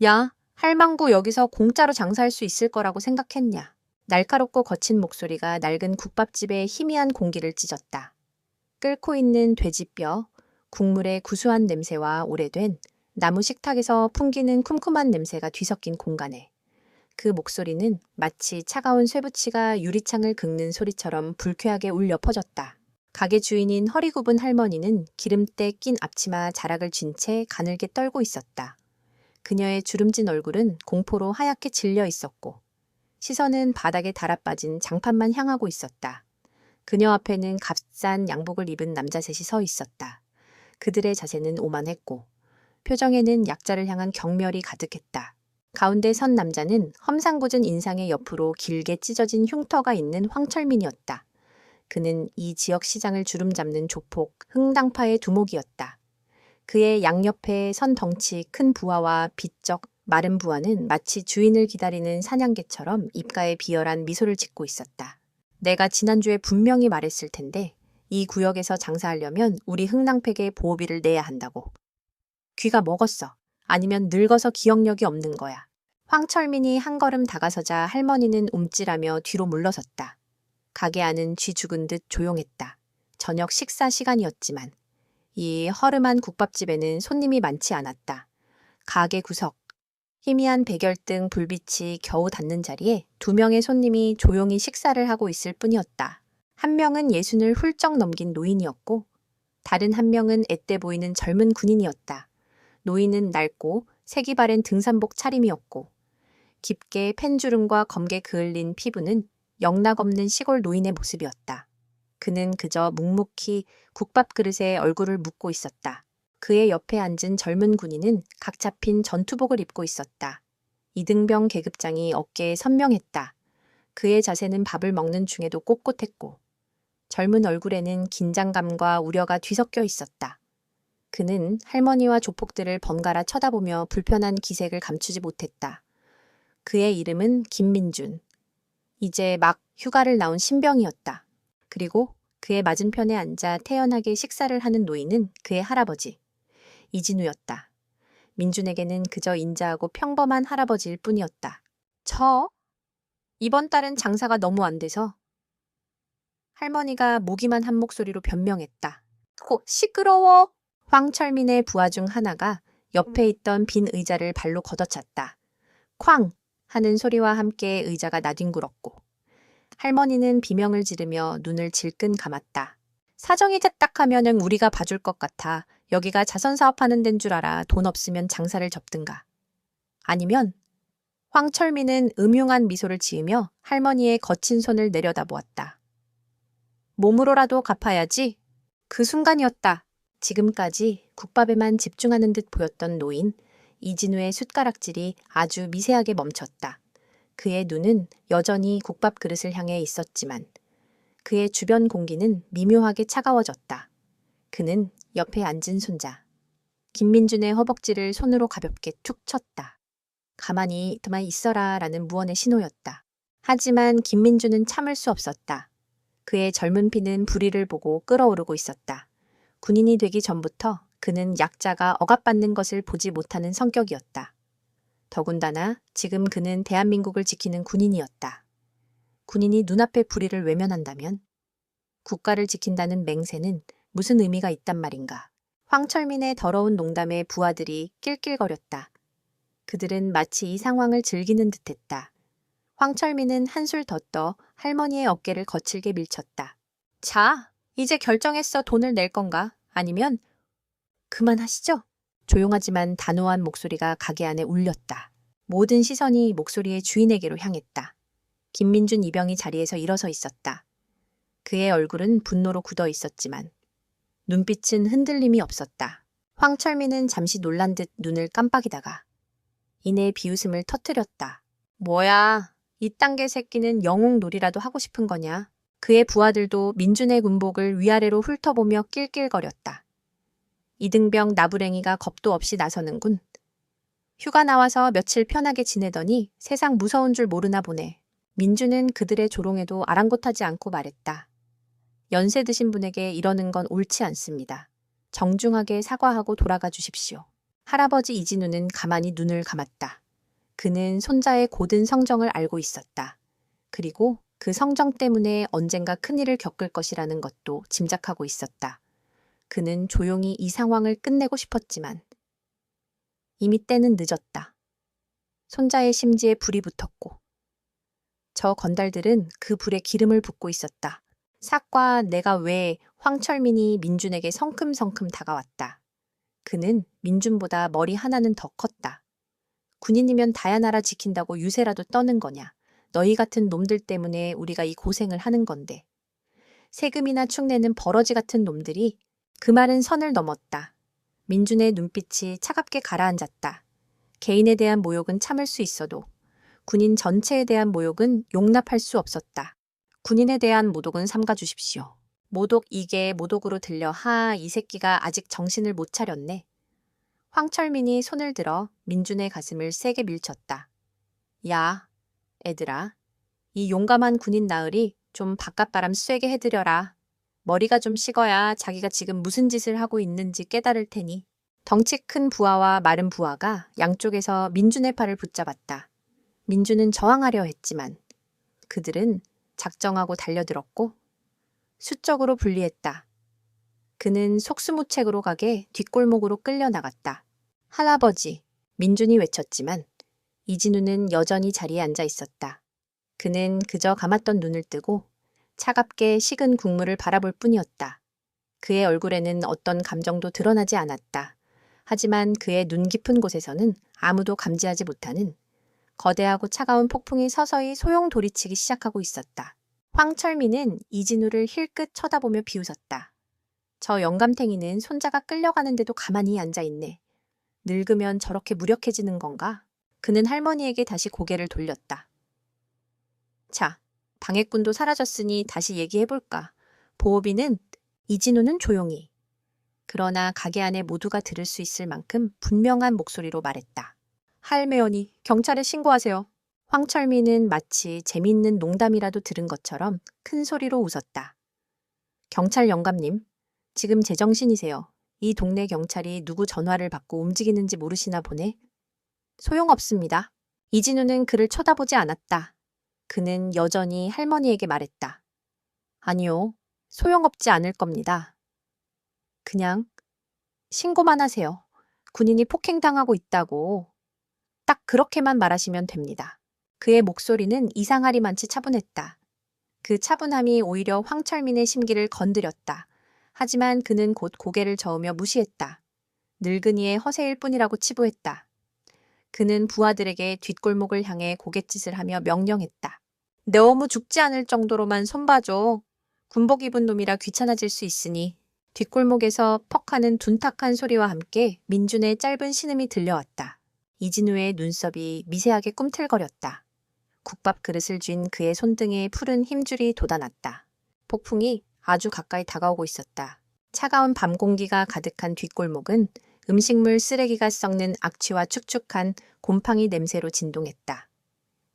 야, 할망구 여기서 공짜로 장사할 수 있을 거라고 생각했냐? 날카롭고 거친 목소리가 낡은 국밥집의 희미한 공기를 찢었다. 끓고 있는 돼지뼈, 국물의 구수한 냄새와 오래된 나무 식탁에서 풍기는 쿰쿰한 냄새가 뒤섞인 공간에 그 목소리는 마치 차가운 쇠붙이가 유리창을 긁는 소리처럼 불쾌하게 울려 퍼졌다. 가게 주인인 허리 굽은 할머니는 기름때 낀 앞치마 자락을 쥔 채 가늘게 떨고 있었다. 그녀의 주름진 얼굴은 공포로 하얗게 질려 있었고 시선은 바닥에 달아빠진 장판만 향하고 있었다. 그녀 앞에는 값싼 양복을 입은 남자 셋이 서 있었다. 그들의 자세는 오만했고 표정에는 약자를 향한 경멸이 가득했다. 가운데 선 남자는 험상궂은 인상의 옆으로 길게 찢어진 흉터가 있는 황철민이었다. 그는 이 지역 시장을 주름잡는 조폭 흥당파의 두목이었다. 그의 양옆에 선 덩치 큰 부하와 비쩍 마른 부하는 마치 주인을 기다리는 사냥개처럼 입가에 비열한 미소를 짓고 있었다. 내가 지난주에 분명히 말했을 텐데 이 구역에서 장사하려면 우리 흥낭팩에 보호비를 내야 한다고. 귀가 먹었어. 아니면 늙어서 기억력이 없는 거야. 황철민이 한 걸음 다가서자 할머니는 움찔하며 뒤로 물러섰다. 가게 안은 쥐 죽은 듯 조용했다. 저녁 식사 시간이었지만 이 허름한 국밥집에는 손님이 많지 않았다. 가게 구석, 희미한 백열등 불빛이 겨우 닿는 자리에 2명의 손님이 조용히 식사를 하고 있을 뿐이었다. 한 명은 60을 훌쩍 넘긴 노인이었고 다른 한 명은 앳돼 보이는 젊은 군인이었다. 노인은 낡고 색이 바랜 등산복 차림이었고 깊게 펜주름과 검게 그을린 피부는 영락없는 시골 노인의 모습이었다. 그는 그저 묵묵히 국밥 그릇에 얼굴을 묻고 있었다. 그의 옆에 앉은 젊은 군인은 각 잡힌 전투복을 입고 있었다. 이등병 계급장이 어깨에 선명했다. 그의 자세는 밥을 먹는 중에도 꼿꼿했고 젊은 얼굴에는 긴장감과 우려가 뒤섞여 있었다. 그는 할머니와 조폭들을 번갈아 쳐다보며 불편한 기색을 감추지 못했다. 그의 이름은 김민준. 이제 막 휴가를 나온 신병이었다. 그리고 그의 맞은편에 앉아 태연하게 식사를 하는 노인은 그의 할아버지, 이진우였다. 민준에게는 그저 인자하고 평범한 할아버지일 뿐이었다. 이번 달은 장사가 너무 안 돼서. 할머니가 모기만 한 목소리로 변명했다. 시끄러워! 황철민의 부하 중 하나가 옆에 있던 빈 의자를 발로 걷어찼다. 쾅! 하는 소리와 함께 의자가 나뒹굴었고 할머니는 비명을 지르며 눈을 질끈 감았다. 사정이 딱딱하면은 우리가 봐줄 것 같아. 여기가 자선사업하는 데인 줄 알아. 돈 없으면 장사를 접든가. 아니면 황철민은 음흉한 미소를 지으며 할머니의 거친 손을 내려다보았다. 몸으로라도 갚아야지. 그 순간이었다. 지금까지 국밥에만 집중하는 듯 보였던 노인, 이진우의 숟가락질이 아주 미세하게 멈췄다. 그의 눈은 여전히 국밥 그릇을 향해 있었지만 그의 주변 공기는 미묘하게 차가워졌다. 그는 옆에 앉은 손자, 김민준의 허벅지를 손으로 가볍게 툭 쳤다. 가만히 있어라 라는 무언의 신호였다. 하지만 김민준은 참을 수 없었다. 그의 젊은 피는 불의를 보고 끓어오르고 있었다. 군인이 되기 전부터 그는 약자가 억압받는 것을 보지 못하는 성격이었다. 더군다나 지금 그는 대한민국을 지키는 군인이었다. 군인이 눈앞의 불의를 외면한다면 국가를 지킨다는 맹세는 무슨 의미가 있단 말인가. 황철민의 더러운 농담에 부하들이 낄낄거렸다. 그들은 마치 이 상황을 즐기는 듯했다. 황철민은 한술 더 떠 할머니의 어깨를 거칠게 밀쳤다. 자, 이제 결정했어. 돈을 낼 건가? 아니면 그만하시죠. 조용하지만 단호한 목소리가 가게 안에 울렸다. 모든 시선이 목소리의 주인에게로 향했다. 김민준 이병이 자리에서 일어서 있었다. 그의 얼굴은 분노로 굳어 있었지만 눈빛은 흔들림이 없었다. 황철민은 잠시 놀란 듯 눈을 깜빡이다가 이내 비웃음을 터뜨렸다. 뭐야, 이 단계 새끼는 영웅놀이라도 하고 싶은 거냐? 그의 부하들도 민준의 군복을 위아래로 훑어보며 낄낄거렸다. 이등병 나부랭이가 겁도 없이 나서는군. 휴가 나와서 며칠 편하게 지내더니 세상 무서운 줄 모르나 보네. 민준은 그들의 조롱에도 아랑곳하지 않고 말했다. 연세 드신 분에게 이러는 건 옳지 않습니다. 정중하게 사과하고 돌아가 주십시오. 할아버지 이진우는 가만히 눈을 감았다. 그는 손자의 고든 성정을 알고 있었다. 그리고 그 성정 때문에 언젠가 큰일을 겪을 것이라는 것도 짐작하고 있었다. 그는 조용히 이 상황을 끝내고 싶었지만 이미 때는 늦었다. 손자의 심지에 불이 붙었고 저 건달들은 그 불에 기름을 붓고 있었다. 삭과 내가 왜 황철민이 민준에게 성큼성큼 다가왔다. 그는 민준보다 머리 하나는 더 컸다. 군인이면 다야나라 지킨다고 유세라도 떠는 거냐. 너희 같은 놈들 때문에 우리가 이 고생을 하는 건데. 세금이나 축내는 버러지 같은 놈들이 그 말은 선을 넘었다. 민준의 눈빛이 차갑게 가라앉았다. 개인에 대한 모욕은 참을 수 있어도 군인 전체에 대한 모욕은 용납할 수 없었다. 군인에 대한 모독은 삼가 주십시오. 모독 이게 모독으로 들려 이 새끼가 아직 정신을 못 차렸네. 황철민이 손을 들어 민준의 가슴을 세게 밀쳤다. 야, 애들아. 이 용감한 군인 나으리 좀 바깥바람 쐬게 해드려라. 머리가 좀 식어야 자기가 지금 무슨 짓을 하고 있는지 깨달을 테니. 덩치 큰 부하와 마른 부하가 양쪽에서 민준의 팔을 붙잡았다. 민준은 저항하려 했지만 그들은 작정하고 달려들었고 수적으로 분리했다. 그는 속수무책으로 가게 뒷골목으로 끌려나갔다. 할아버지, 민준이 외쳤지만 이진우는 여전히 자리에 앉아 있었다. 그는 그저 감았던 눈을 뜨고 차갑게 식은 국물을 바라볼 뿐이었다. 그의 얼굴에는 어떤 감정도 드러나지 않았다. 하지만 그의 눈 깊은 곳에서는 아무도 감지하지 못하는 거대하고 차가운 폭풍이 서서히 소용돌이치기 시작하고 있었다. 황철민은 이진우를 힐끗 쳐다보며 비웃었다. 저 영감탱이는 손자가 끌려가는데도 가만히 앉아있네. 늙으면 저렇게 무력해지는 건가? 그는 할머니에게 다시 고개를 돌렸다. 자, 방해꾼도 사라졌으니 다시 얘기해볼까. 보호비는 이진우는 조용히. 그러나 가게 안에 모두가 들을 수 있을 만큼 분명한 목소리로 말했다. 할매언니, 경찰에 신고하세요. 황철민은 마치 재미있는 농담이라도 들은 것처럼 큰 소리로 웃었다. 경찰 영감님, 지금 제정신이세요. 이 동네 경찰이 누구 전화를 받고 움직이는지 모르시나 보네. 소용없습니다. 이진우는 그를 쳐다보지 않았다. 그는 여전히 할머니에게 말했다. 아니요, 소용없지 않을 겁니다. 그냥 신고만 하세요. 군인이 폭행당하고 있다고. 딱 그렇게만 말하시면 됩니다. 그의 목소리는 이상하리만치 차분했다. 그 차분함이 오히려 황철민의 심기를 건드렸다. 하지만 그는 곧 고개를 저으며 무시했다. 늙은이의 허세일 뿐이라고 치부했다. 그는 부하들에게 뒷골목을 향해 고갯짓을 하며 명령했다. 너무 죽지 않을 정도로만 손봐줘. 군복 입은 놈이라 귀찮아질 수 있으니. 뒷골목에서 퍽하는 둔탁한 소리와 함께 민준의 짧은 신음이 들려왔다. 이진우의 눈썹이 미세하게 꿈틀거렸다. 국밥 그릇을 쥔 그의 손등에 푸른 힘줄이 돋아났다. 폭풍이 아주 가까이 다가오고 있었다. 차가운 밤 공기가 가득한 뒷골목은 음식물 쓰레기가 썩는 악취와 축축한 곰팡이 냄새로 진동했다.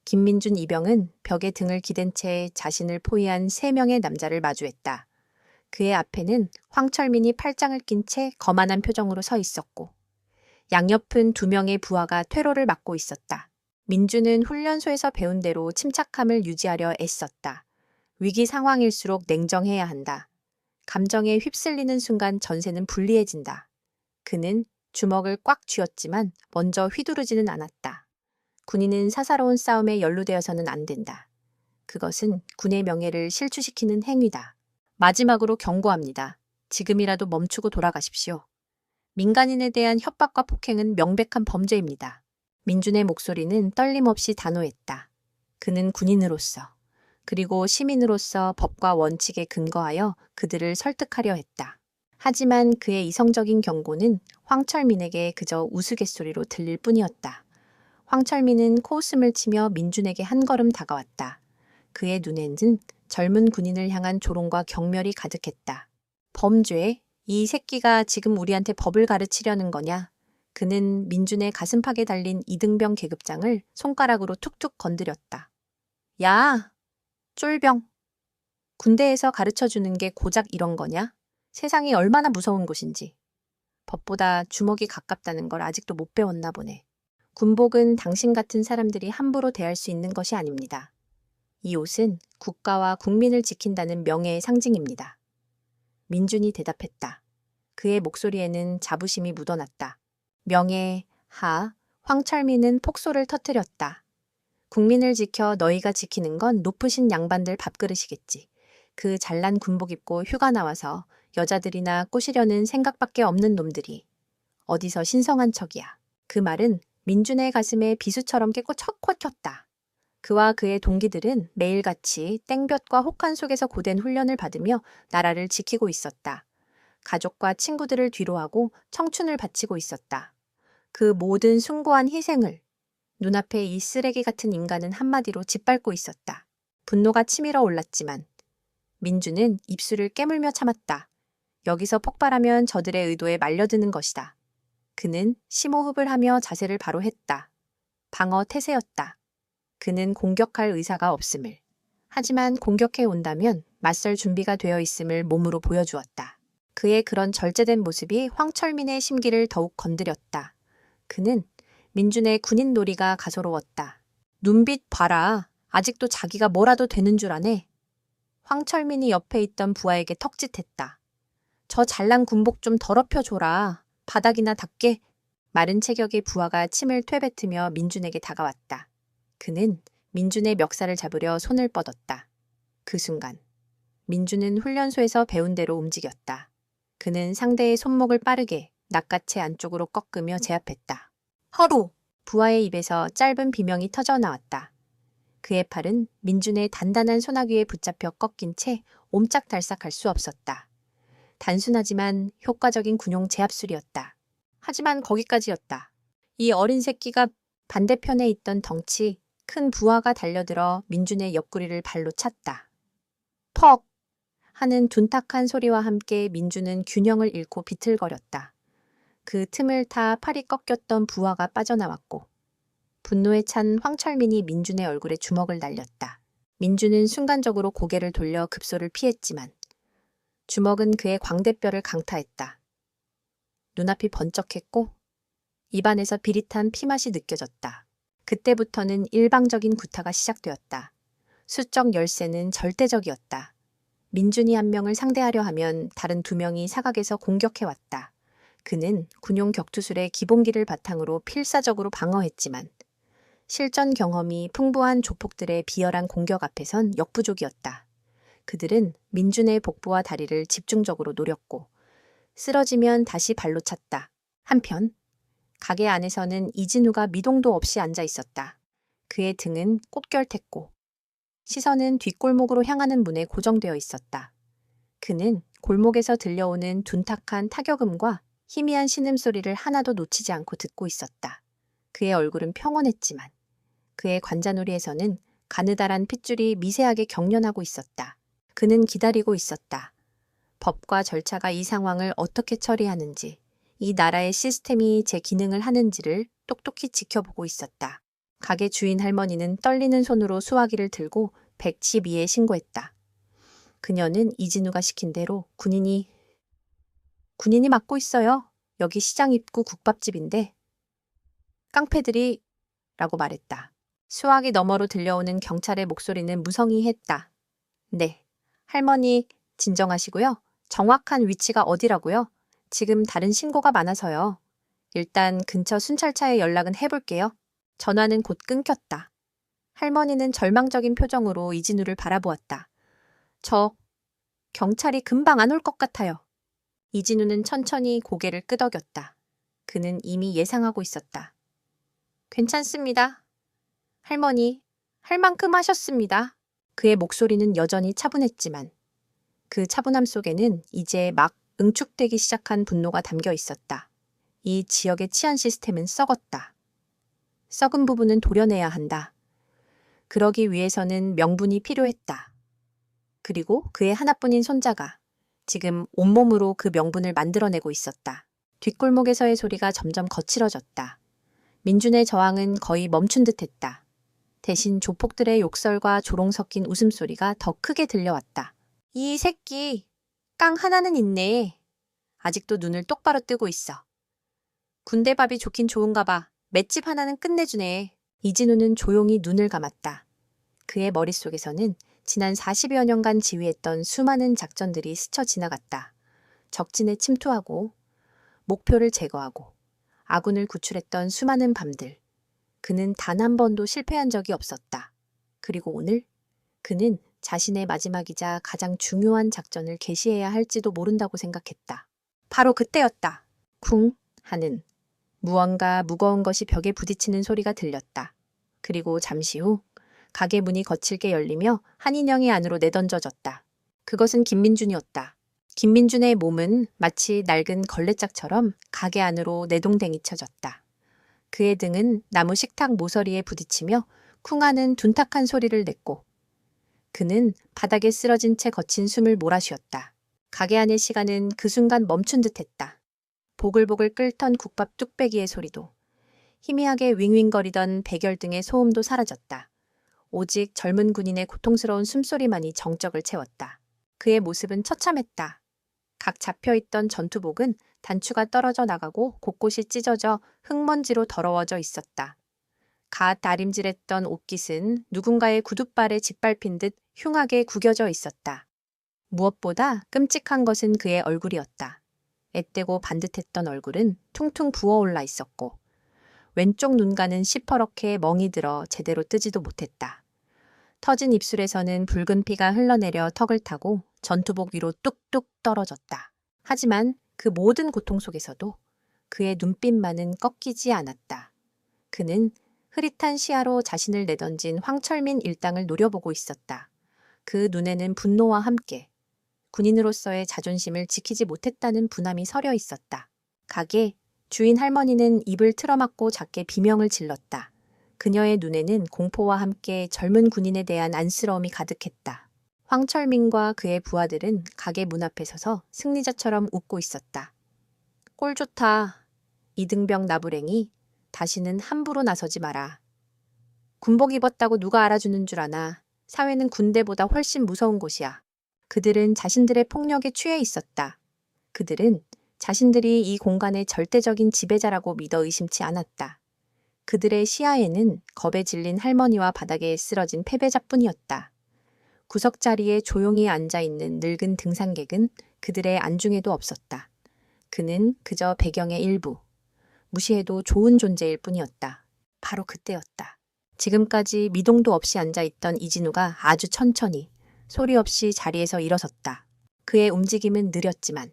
김민준 이병은 벽에 등을 기댄 채 자신을 포위한 3명의 남자를 마주했다. 그의 앞에는 황철민이 팔짱을 낀 채 거만한 표정으로 서 있었고 양옆은 2명의 부하가 퇴로를 막고 있었다. 민준은 훈련소에서 배운 대로 침착함을 유지하려 애썼다. 위기 상황일수록 냉정해야 한다. 감정에 휩쓸리는 순간 전세는 불리해진다. 그는 주먹을 꽉 쥐었지만 먼저 휘두르지는 않았다. 군인은 사사로운 싸움에 연루되어서는 안 된다. 그것은 군의 명예를 실추시키는 행위다. 마지막으로 경고합니다. 지금이라도 멈추고 돌아가십시오. 민간인에 대한 협박과 폭행은 명백한 범죄입니다. 민준의 목소리는 떨림없이 단호했다. 그는 군인으로서 그리고 시민으로서 법과 원칙에 근거하여 그들을 설득하려 했다. 하지만 그의 이성적인 경고는 황철민에게 그저 우스갯소리로 들릴 뿐이었다. 황철민은 코웃음을 치며 민준에게 한 걸음 다가왔다. 그의 눈에는 젊은 군인을 향한 조롱과 경멸이 가득했다. 범죄? 이 새끼가 지금 우리한테 법을 가르치려는 거냐? 그는 민준의 가슴팍에 달린 이등병 계급장을 손가락으로 툭툭 건드렸다. 야! 쫄병! 군대에서 가르쳐주는 게 고작 이런 거냐? 세상이 얼마나 무서운 곳인지. 법보다 주먹이 가깝다는 걸 아직도 못 배웠나 보네. 군복은 당신 같은 사람들이 함부로 대할 수 있는 것이 아닙니다. 이 옷은 국가와 국민을 지킨다는 명예의 상징입니다. 민준이 대답했다. 그의 목소리에는 자부심이 묻어났다. 명예, 황철민은 폭소를 터뜨렸다. 국민을 지켜 너희가 지키는 건 높으신 양반들 밥그릇이겠지. 그 잘난 군복 입고 휴가 나와서 여자들이나 꼬시려는 생각밖에 없는 놈들이. 어디서 신성한 척이야. 그 말은 민준의 가슴에 비수처럼 깨고 척 꽂혔다. 그와 그의 동기들은 매일같이 땡볕과 혹한 속에서 고된 훈련을 받으며 나라를 지키고 있었다. 가족과 친구들을 뒤로하고 청춘을 바치고 있었다. 그 모든 숭고한 희생을 눈앞에 이 쓰레기 같은 인간은 한마디로 짓밟고 있었다. 분노가 치밀어 올랐지만 민주는 입술을 깨물며 참았다. 여기서 폭발하면 저들의 의도에 말려드는 것이다. 그는 심호흡을 하며 자세를 바로 했다. 방어 태세였다. 그는 공격할 의사가 없음을. 하지만 공격해 온다면 맞설 준비가 되어 있음을 몸으로 보여주었다. 그의 그런 절제된 모습이 황철민의 심기를 더욱 건드렸다. 그는 민준의 군인 놀이가 가소로웠다. 눈빛 봐라. 아직도 자기가 뭐라도 되는 줄 아네. 황철민이 옆에 있던 부하에게 턱짓했다. 저 잘난 군복 좀 더럽혀줘라. 바닥이나 닦게. 마른 체격의 부하가 침을 퇴뱉으며 민준에게 다가왔다. 그는 민준의 멱살을 잡으려 손을 뻗었다. 그 순간 민준은 훈련소에서 배운 대로 움직였다. 그는 상대의 손목을 빠르게 낚아채 안쪽으로 꺾으며 제압했다. 허루! 부하의 입에서 짧은 비명이 터져 나왔다. 그의 팔은 민준의 단단한 소나귀에 붙잡혀 꺾인 채 옴짝달싹할 수 없었다. 단순하지만 효과적인 군용 제압술이었다. 하지만 거기까지였다. 이 어린 새끼가 반대편에 있던 덩치 큰 부하가 달려들어 민준의 옆구리를 발로 찼다. 퍽! 하는 둔탁한 소리와 함께 민준은 균형을 잃고 비틀거렸다. 그 틈을 타 팔이 꺾였던 부하가 빠져나왔고 분노에 찬 황철민이 민준의 얼굴에 주먹을 날렸다. 민준은 순간적으로 고개를 돌려 급소를 피했지만 주먹은 그의 광대뼈를 강타했다. 눈앞이 번쩍했고 입안에서 비릿한 피맛이 느껴졌다. 그때부터는 일방적인 구타가 시작되었다. 수적 열세는 절대적이었다. 민준이 한 명을 상대하려 하면 다른 두 명이 사각에서 공격해왔다. 그는 군용 격투술의 기본기를 바탕으로 필사적으로 방어했지만 실전 경험이 풍부한 조폭들의 비열한 공격 앞에선 역부족이었다. 그들은 민준의 복부와 다리를 집중적으로 노렸고 쓰러지면 다시 발로 찼다. 한편 가게 안에서는 이진우가 미동도 없이 앉아 있었다. 그의 등은 곱결텄고 시선은 뒷골목으로 향하는 문에 고정되어 있었다. 그는 골목에서 들려오는 둔탁한 타격음과 희미한 신음소리를 하나도 놓치지 않고 듣고 있었다. 그의 얼굴은 평온했지만 그의 관자놀이에서는 가느다란 핏줄이 미세하게 경련하고 있었다. 그는 기다리고 있었다. 법과 절차가 이 상황을 어떻게 처리하는지, 이 나라의 시스템이 제 기능을 하는지를 똑똑히 지켜보고 있었다. 가게 주인 할머니는 떨리는 손으로 수화기를 들고 112에 신고했다. 그녀는 이진우가 시킨 대로 군인이 맡고 있어요. 여기 시장 입구 국밥집인데 깡패들이 라고 말했다. 수화기 너머로 들려오는 경찰의 목소리는 무성의했다. 네, 할머니 진정하시고요. 정확한 위치가 어디라고요? 지금 다른 신고가 많아서요. 일단 근처 순찰차에 연락은 해볼게요. 전화는 곧 끊겼다. 할머니는 절망적인 표정으로 이진우를 바라보았다. 저 경찰이 금방 안 올 것 같아요. 이진우는 천천히 고개를 끄덕였다. 그는 이미 예상하고 있었다. 괜찮습니다. 할머니, 할 만큼 하셨습니다. 그의 목소리는 여전히 차분했지만 그 차분함 속에는 이제 막 응축되기 시작한 분노가 담겨 있었다. 이 지역의 치안 시스템은 썩었다. 썩은 부분은 도려내야 한다. 그러기 위해서는 명분이 필요했다. 그리고 그의 하나뿐인 손자가 지금 온몸으로 그 명분을 만들어내고 있었다. 뒷골목에서의 소리가 점점 거칠어졌다. 민준의 저항은 거의 멈춘 듯했다. 대신 조폭들의 욕설과 조롱 섞인 웃음소리가 더 크게 들려왔다. 이 새끼, 깡 하나는 있네. 아직도 눈을 똑바로 뜨고 있어. 군대 밥이 좋긴 좋은가 봐. 맷집 하나는 끝내주네. 이진우는 조용히 눈을 감았다. 그의 머릿속에서는 지난 40여 년간 지휘했던 수많은 작전들이 스쳐 지나갔다. 적진에 침투하고 목표를 제거하고 아군을 구출했던 수많은 밤들. 그는 단 한 번도 실패한 적이 없었다. 그리고 오늘 그는 자신의 마지막이자 가장 중요한 작전을 개시해야 할지도 모른다고 생각했다. 바로 그때였다. 쿵 하는 무언가 무거운 것이 벽에 부딪히는 소리가 들렸다. 그리고 잠시 후 가게 문이 거칠게 열리며 한 인형이 안으로 내던져졌다. 그것은 김민준이었다. 김민준의 몸은 마치 낡은 걸레짝처럼 가게 안으로 내동댕이쳐졌다. 그의 등은 나무 식탁 모서리에 부딪히며 쿵하는 둔탁한 소리를 냈고 그는 바닥에 쓰러진 채 거친 숨을 몰아쉬었다. 가게 안의 시간은 그 순간 멈춘 듯했다. 보글보글 끓던 국밥 뚝배기의 소리도 희미하게 윙윙거리던 백열 등의 소음도 사라졌다. 오직 젊은 군인의 고통스러운 숨소리만이 정적을 채웠다. 그의 모습은 처참했다. 각 잡혀있던 전투복은 단추가 떨어져 나가고 곳곳이 찢어져 흙먼지로 더러워져 있었다. 갓 다림질했던 옷깃은 누군가의 구둣발에 짓밟힌 듯 흉하게 구겨져 있었다. 무엇보다 끔찍한 것은 그의 얼굴이었다. 앳되고 반듯했던 얼굴은 퉁퉁 부어올라 있었고 왼쪽 눈가는 시퍼렇게 멍이 들어 제대로 뜨지도 못했다. 터진 입술에서는 붉은 피가 흘러내려 턱을 타고 전투복 위로 뚝뚝 떨어졌다. 하지만 그 모든 고통 속에서도 그의 눈빛만은 꺾이지 않았다. 그는 흐릿한 시야로 자신을 내던진 황철민 일당을 노려보고 있었다. 그 눈에는 분노와 함께 군인으로서의 자존심을 지키지 못했다는 분함이 서려 있었다. 가게 주인 할머니는 입을 틀어막고 작게 비명을 질렀다. 그녀의 눈에는 공포와 함께 젊은 군인에 대한 안쓰러움이 가득했다. 황철민과 그의 부하들은 가게 문 앞에 서서 승리자처럼 웃고 있었다. 꼴 좋다. 이등병 나부랭이 다시는 함부로 나서지 마라. 군복 입었다고 누가 알아주는 줄 아나. 사회는 군대보다 훨씬 무서운 곳이야. 그들은 자신들의 폭력에 취해 있었다. 그들은 자신들이 이 공간의 절대적인 지배자라고 믿어 의심치 않았다. 그들의 시야에는 겁에 질린 할머니와 바닥에 쓰러진 패배자뿐이었다. 구석자리에 조용히 앉아있는 늙은 등산객은 그들의 안중에도 없었다. 그는 그저 배경의 일부, 무시해도 좋은 존재일 뿐이었다. 바로 그때였다. 지금까지 미동도 없이 앉아있던 이진우가 아주 천천히 소리 없이 자리에서 일어섰다. 그의 움직임은 느렸지만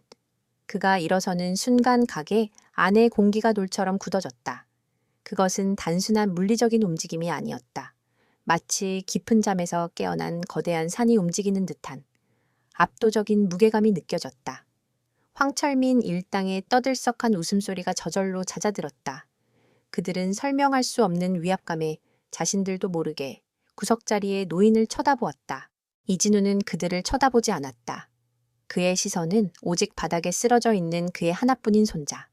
그가 일어서는 순간 가게 안의 공기가 돌처럼 굳어졌다. 그것은 단순한 물리적인 움직임이 아니었다. 마치 깊은 잠에서 깨어난 거대한 산이 움직이는 듯한 압도적인 무게감이 느껴졌다. 황철민 일당의 떠들썩한 웃음소리가 저절로 잦아들었다. 그들은 설명할 수 없는 위압감에 자신들도 모르게 구석자리에 노인을 쳐다보았다. 이진우는 그들을 쳐다보지 않았다. 그의 시선은 오직 바닥에 쓰러져 있는 그의 하나뿐인 손자,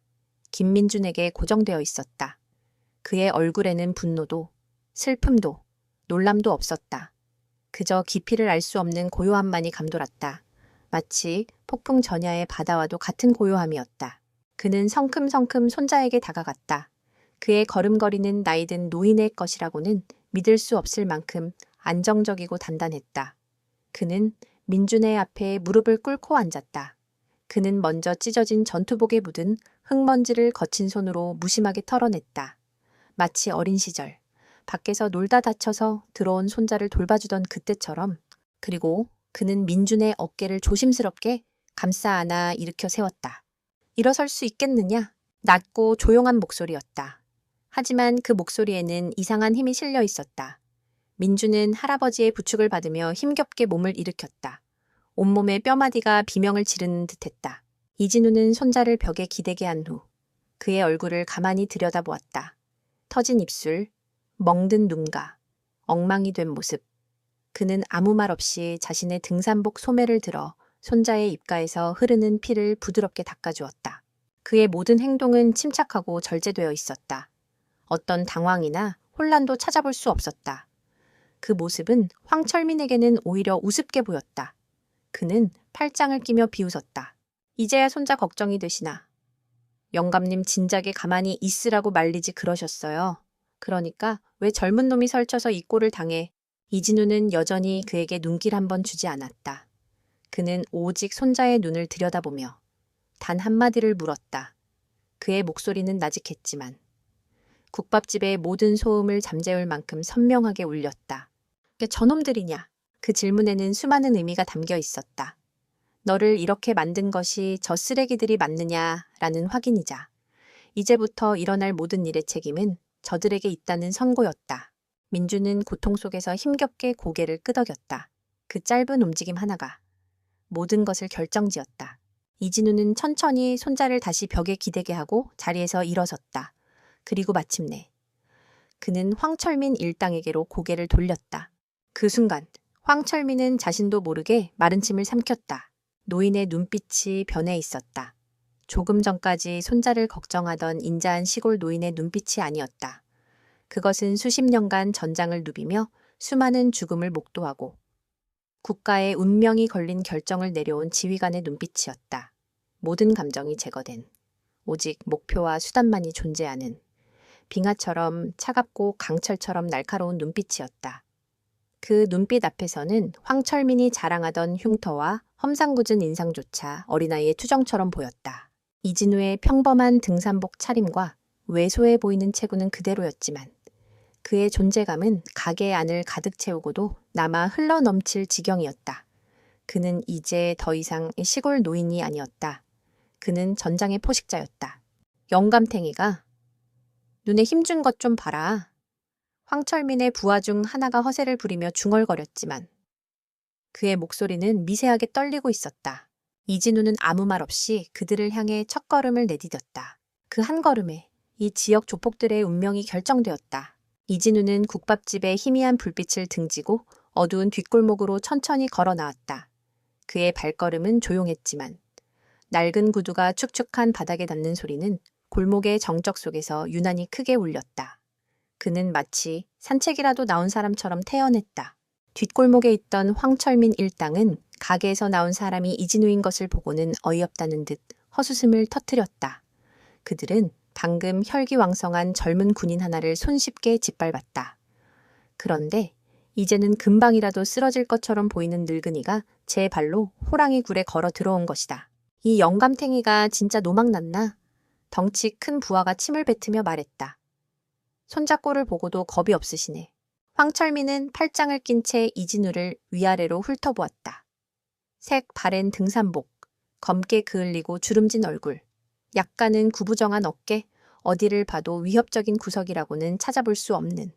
김민준에게 고정되어 있었다. 그의 얼굴에는 분노도, 슬픔도, 놀람도 없었다. 그저 깊이를 알 수 없는 고요함만이 감돌았다. 마치 폭풍 전야의 바다와도 같은 고요함이었다. 그는 성큼성큼 손자에게 다가갔다. 그의 걸음걸이는 나이든 노인의 것이라고는 믿을 수 없을 만큼 안정적이고 단단했다. 그는 민준의 앞에 무릎을 꿇고 앉았다. 그는 먼저 찢어진 전투복에 묻은 흙먼지를 거친 손으로 무심하게 털어냈다. 마치 어린 시절, 밖에서 놀다 다쳐서 들어온 손자를 돌봐주던 그때처럼. 그리고 그는 민준의 어깨를 조심스럽게 감싸 안아 일으켜 세웠다. 일어설 수 있겠느냐? 낮고 조용한 목소리였다. 하지만 그 목소리에는 이상한 힘이 실려 있었다. 민준은 할아버지의 부축을 받으며 힘겹게 몸을 일으켰다. 온몸의 뼈마디가 비명을 지르는 듯했다. 이진우는 손자를 벽에 기대게 한 후 그의 얼굴을 가만히 들여다보았다. 터진 입술, 멍든 눈가, 엉망이 된 모습. 그는 아무 말 없이 자신의 등산복 소매를 들어 손자의 입가에서 흐르는 피를 부드럽게 닦아주었다. 그의 모든 행동은 침착하고 절제되어 있었다. 어떤 당황이나 혼란도 찾아볼 수 없었다. 그 모습은 황철민에게는 오히려 우습게 보였다. 그는 팔짱을 끼며 비웃었다. 이제야 손자 걱정이 되시나. 영감님 진작에 가만히 있으라고 말리지 그러셨어요. 그러니까 왜 젊은 놈이 설쳐서 이 꼴을 당해. 이진우는 여전히 그에게 눈길 한 번 주지 않았다. 그는 오직 손자의 눈을 들여다보며 단 한마디를 물었다. 그의 목소리는 나직했지만 국밥집의 모든 소음을 잠재울 만큼 선명하게 울렸다. 그게 저놈들이냐? 그 질문에는 수많은 의미가 담겨 있었다. 너를 이렇게 만든 것이 저 쓰레기들이 맞느냐라는 확인이자 이제부터 일어날 모든 일의 책임은 저들에게 있다는 선고였다. 민주는 고통 속에서 힘겹게 고개를 끄덕였다. 그 짧은 움직임 하나가 모든 것을 결정지었다. 이진우는 천천히 손자를 다시 벽에 기대게 하고 자리에서 일어섰다. 그리고 마침내 그는 황철민 일당에게로 고개를 돌렸다. 그 순간 황철민은 자신도 모르게 마른 침을 삼켰다. 노인의 눈빛이 변해 있었다. 조금 전까지 손자를 걱정하던 인자한 시골 노인의 눈빛이 아니었다. 그것은 수십 년간 전장을 누비며 수많은 죽음을 목도하고 국가의 운명이 걸린 결정을 내려온 지휘관의 눈빛이었다. 모든 감정이 제거된 오직 목표와 수단만이 존재하는 빙하처럼 차갑고 강철처럼 날카로운 눈빛이었다. 그 눈빛 앞에서는 황철민이 자랑하던 흉터와 험상궂은 인상조차 어린아이의 투정처럼 보였다. 이진우의 평범한 등산복 차림과 왜소해 보이는 체구는 그대로였지만 그의 존재감은 가게 안을 가득 채우고도 남아 흘러넘칠 지경이었다. 그는 이제 더 이상 시골 노인이 아니었다. 그는 전장의 포식자였다. 영감탱이가 눈에 힘준 것 좀 봐라. 황철민의 부하 중 하나가 허세를 부리며 중얼거렸지만 그의 목소리는 미세하게 떨리고 있었다. 이진우는 아무 말 없이 그들을 향해 첫걸음을 내디뎠다. 그 한 걸음에 이 지역 조폭들의 운명이 결정되었다. 이진우는 국밥집의 희미한 불빛을 등지고 어두운 뒷골목으로 천천히 걸어 나왔다. 그의 발걸음은 조용했지만 낡은 구두가 축축한 바닥에 닿는 소리는 골목의 정적 속에서 유난히 크게 울렸다. 그는 마치 산책이라도 나온 사람처럼 태연했다. 뒷골목에 있던 황철민 일당은 가게에서 나온 사람이 이진우인 것을 보고는 어이없다는 듯 헛웃음을 터뜨렸다. 그들은 방금 혈기왕성한 젊은 군인 하나를 손쉽게 짓밟았다. 그런데 이제는 금방이라도 쓰러질 것처럼 보이는 늙은이가 제 발로 호랑이 굴에 걸어 들어온 것이다. 이 영감탱이가 진짜 노망났나? 덩치 큰 부하가 침을 뱉으며 말했다. 손자 꼴을 보고도 겁이 없으시네. 황철민은 팔짱을 낀 채 이진우를 위아래로 훑어보았다. 색 바랜 등산복, 검게 그을리고 주름진 얼굴, 약간은 구부정한 어깨, 어디를 봐도 위협적인 구석이라고는 찾아볼 수 없는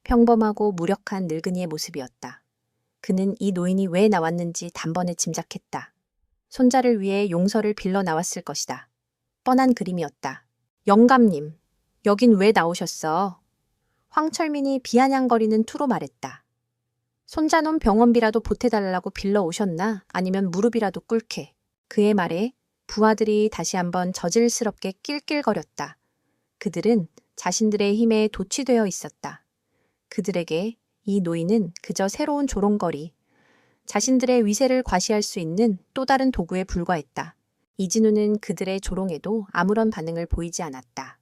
평범하고 무력한 늙은이의 모습이었다. 그는 이 노인이 왜 나왔는지 단번에 짐작했다. 손자를 위해 용서를 빌러 나왔을 것이다. 뻔한 그림이었다. 영감님, 여긴 왜 나오셨어? 황철민이 비아냥거리는 투로 말했다. 손자놈 병원비라도 보태달라고 빌러 오셨나? 아니면 무릎이라도 꿇게. 그의 말에 부하들이 다시 한번 저질스럽게 낄낄거렸다. 그들은 자신들의 힘에 도취되어 있었다. 그들에게 이 노인은 그저 새로운 조롱거리, 자신들의 위세를 과시할 수 있는 또 다른 도구에 불과했다. 이진우는 그들의 조롱에도 아무런 반응을 보이지 않았다.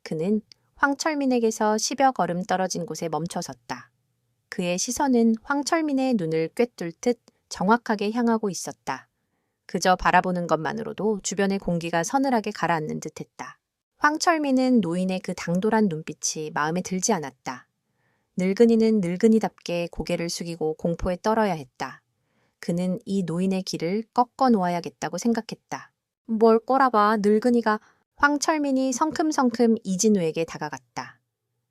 그는 황철민에게서 10여 걸음 떨어진 곳에 멈춰섰다. 그의 시선은 황철민의 눈을 꿰뚫 듯 정확하게 향하고 있었다. 그저 바라보는 것만으로도 주변의 공기가 서늘하게 가라앉는 듯했다. 황철민은 노인의 그 당돌한 눈빛이 마음에 들지 않았다. 늙은이는 늙은이답게 고개를 숙이고 공포에 떨어야 했다. 그는 이 노인의 길을 꺾어 놓아야겠다고 생각했다. 뭘 꼬라봐, 늙은이가. 황철민이 성큼성큼 이진우에게 다가갔다.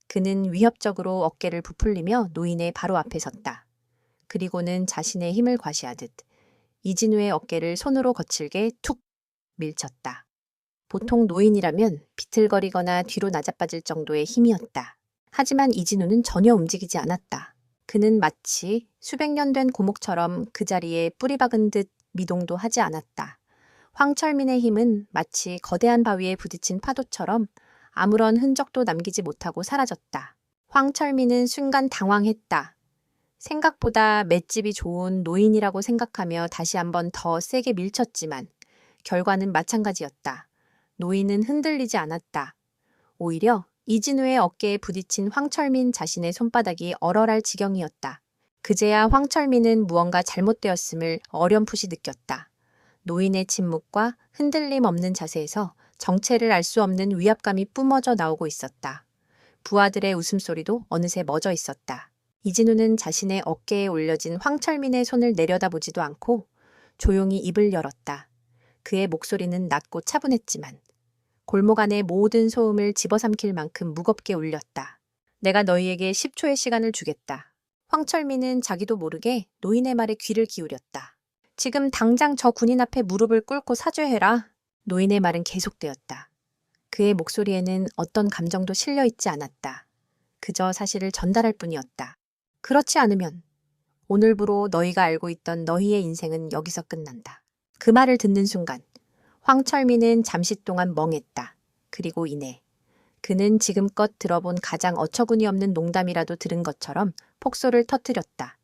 그는 위협적으로 어깨를 부풀리며 노인의 바로 앞에 섰다. 그리고는 자신의 힘을 과시하듯 이진우의 어깨를 손으로 거칠게 툭 밀쳤다. 보통 노인이라면 비틀거리거나 뒤로 나자빠질 정도의 힘이었다. 하지만 이진우는 전혀 움직이지 않았다. 그는 마치 수백 년 된 고목처럼 그 자리에 뿌리 박은 듯 미동도 하지 않았다. 황철민의 힘은 마치 거대한 바위에 부딪힌 파도처럼 아무런 흔적도 남기지 못하고 사라졌다. 황철민은 순간 당황했다. 생각보다 맷집이 좋은 노인이라고 생각하며 다시 한번 더 세게 밀쳤지만 결과는 마찬가지였다. 노인은 흔들리지 않았다. 오히려 이진우의 어깨에 부딪힌 황철민 자신의 손바닥이 얼얼할 지경이었다. 그제야 황철민은 무언가 잘못되었음을 어렴풋이 느꼈다. 노인의 침묵과 흔들림 없는 자세에서 정체를 알 수 없는 위압감이 뿜어져 나오고 있었다. 부하들의 웃음소리도 어느새 멎어 있었다. 이진우는 자신의 어깨에 올려진 황철민의 손을 내려다보지도 않고 조용히 입을 열었다. 그의 목소리는 낮고 차분했지만 골목 안의 모든 소음을 집어삼킬 만큼 무겁게 울렸다. 내가 너희에게 10초의 시간을 주겠다. 황철민은 자기도 모르게 노인의 말에 귀를 기울였다. 지금 당장 저 군인 앞에 무릎을 꿇고 사죄해라. 노인의 말은 계속되었다. 그의 목소리에는 어떤 감정도 실려 있지 않았다. 그저 사실을 전달할 뿐이었다. 그렇지 않으면 오늘부로 너희가 알고 있던 너희의 인생은 여기서 끝난다. 그 말을 듣는 순간 황철민은 잠시 동안 멍했다. 그리고 이내 그는 지금껏 들어본 가장 어처구니 없는 농담이라도 들은 것처럼 폭소를 터뜨렸다.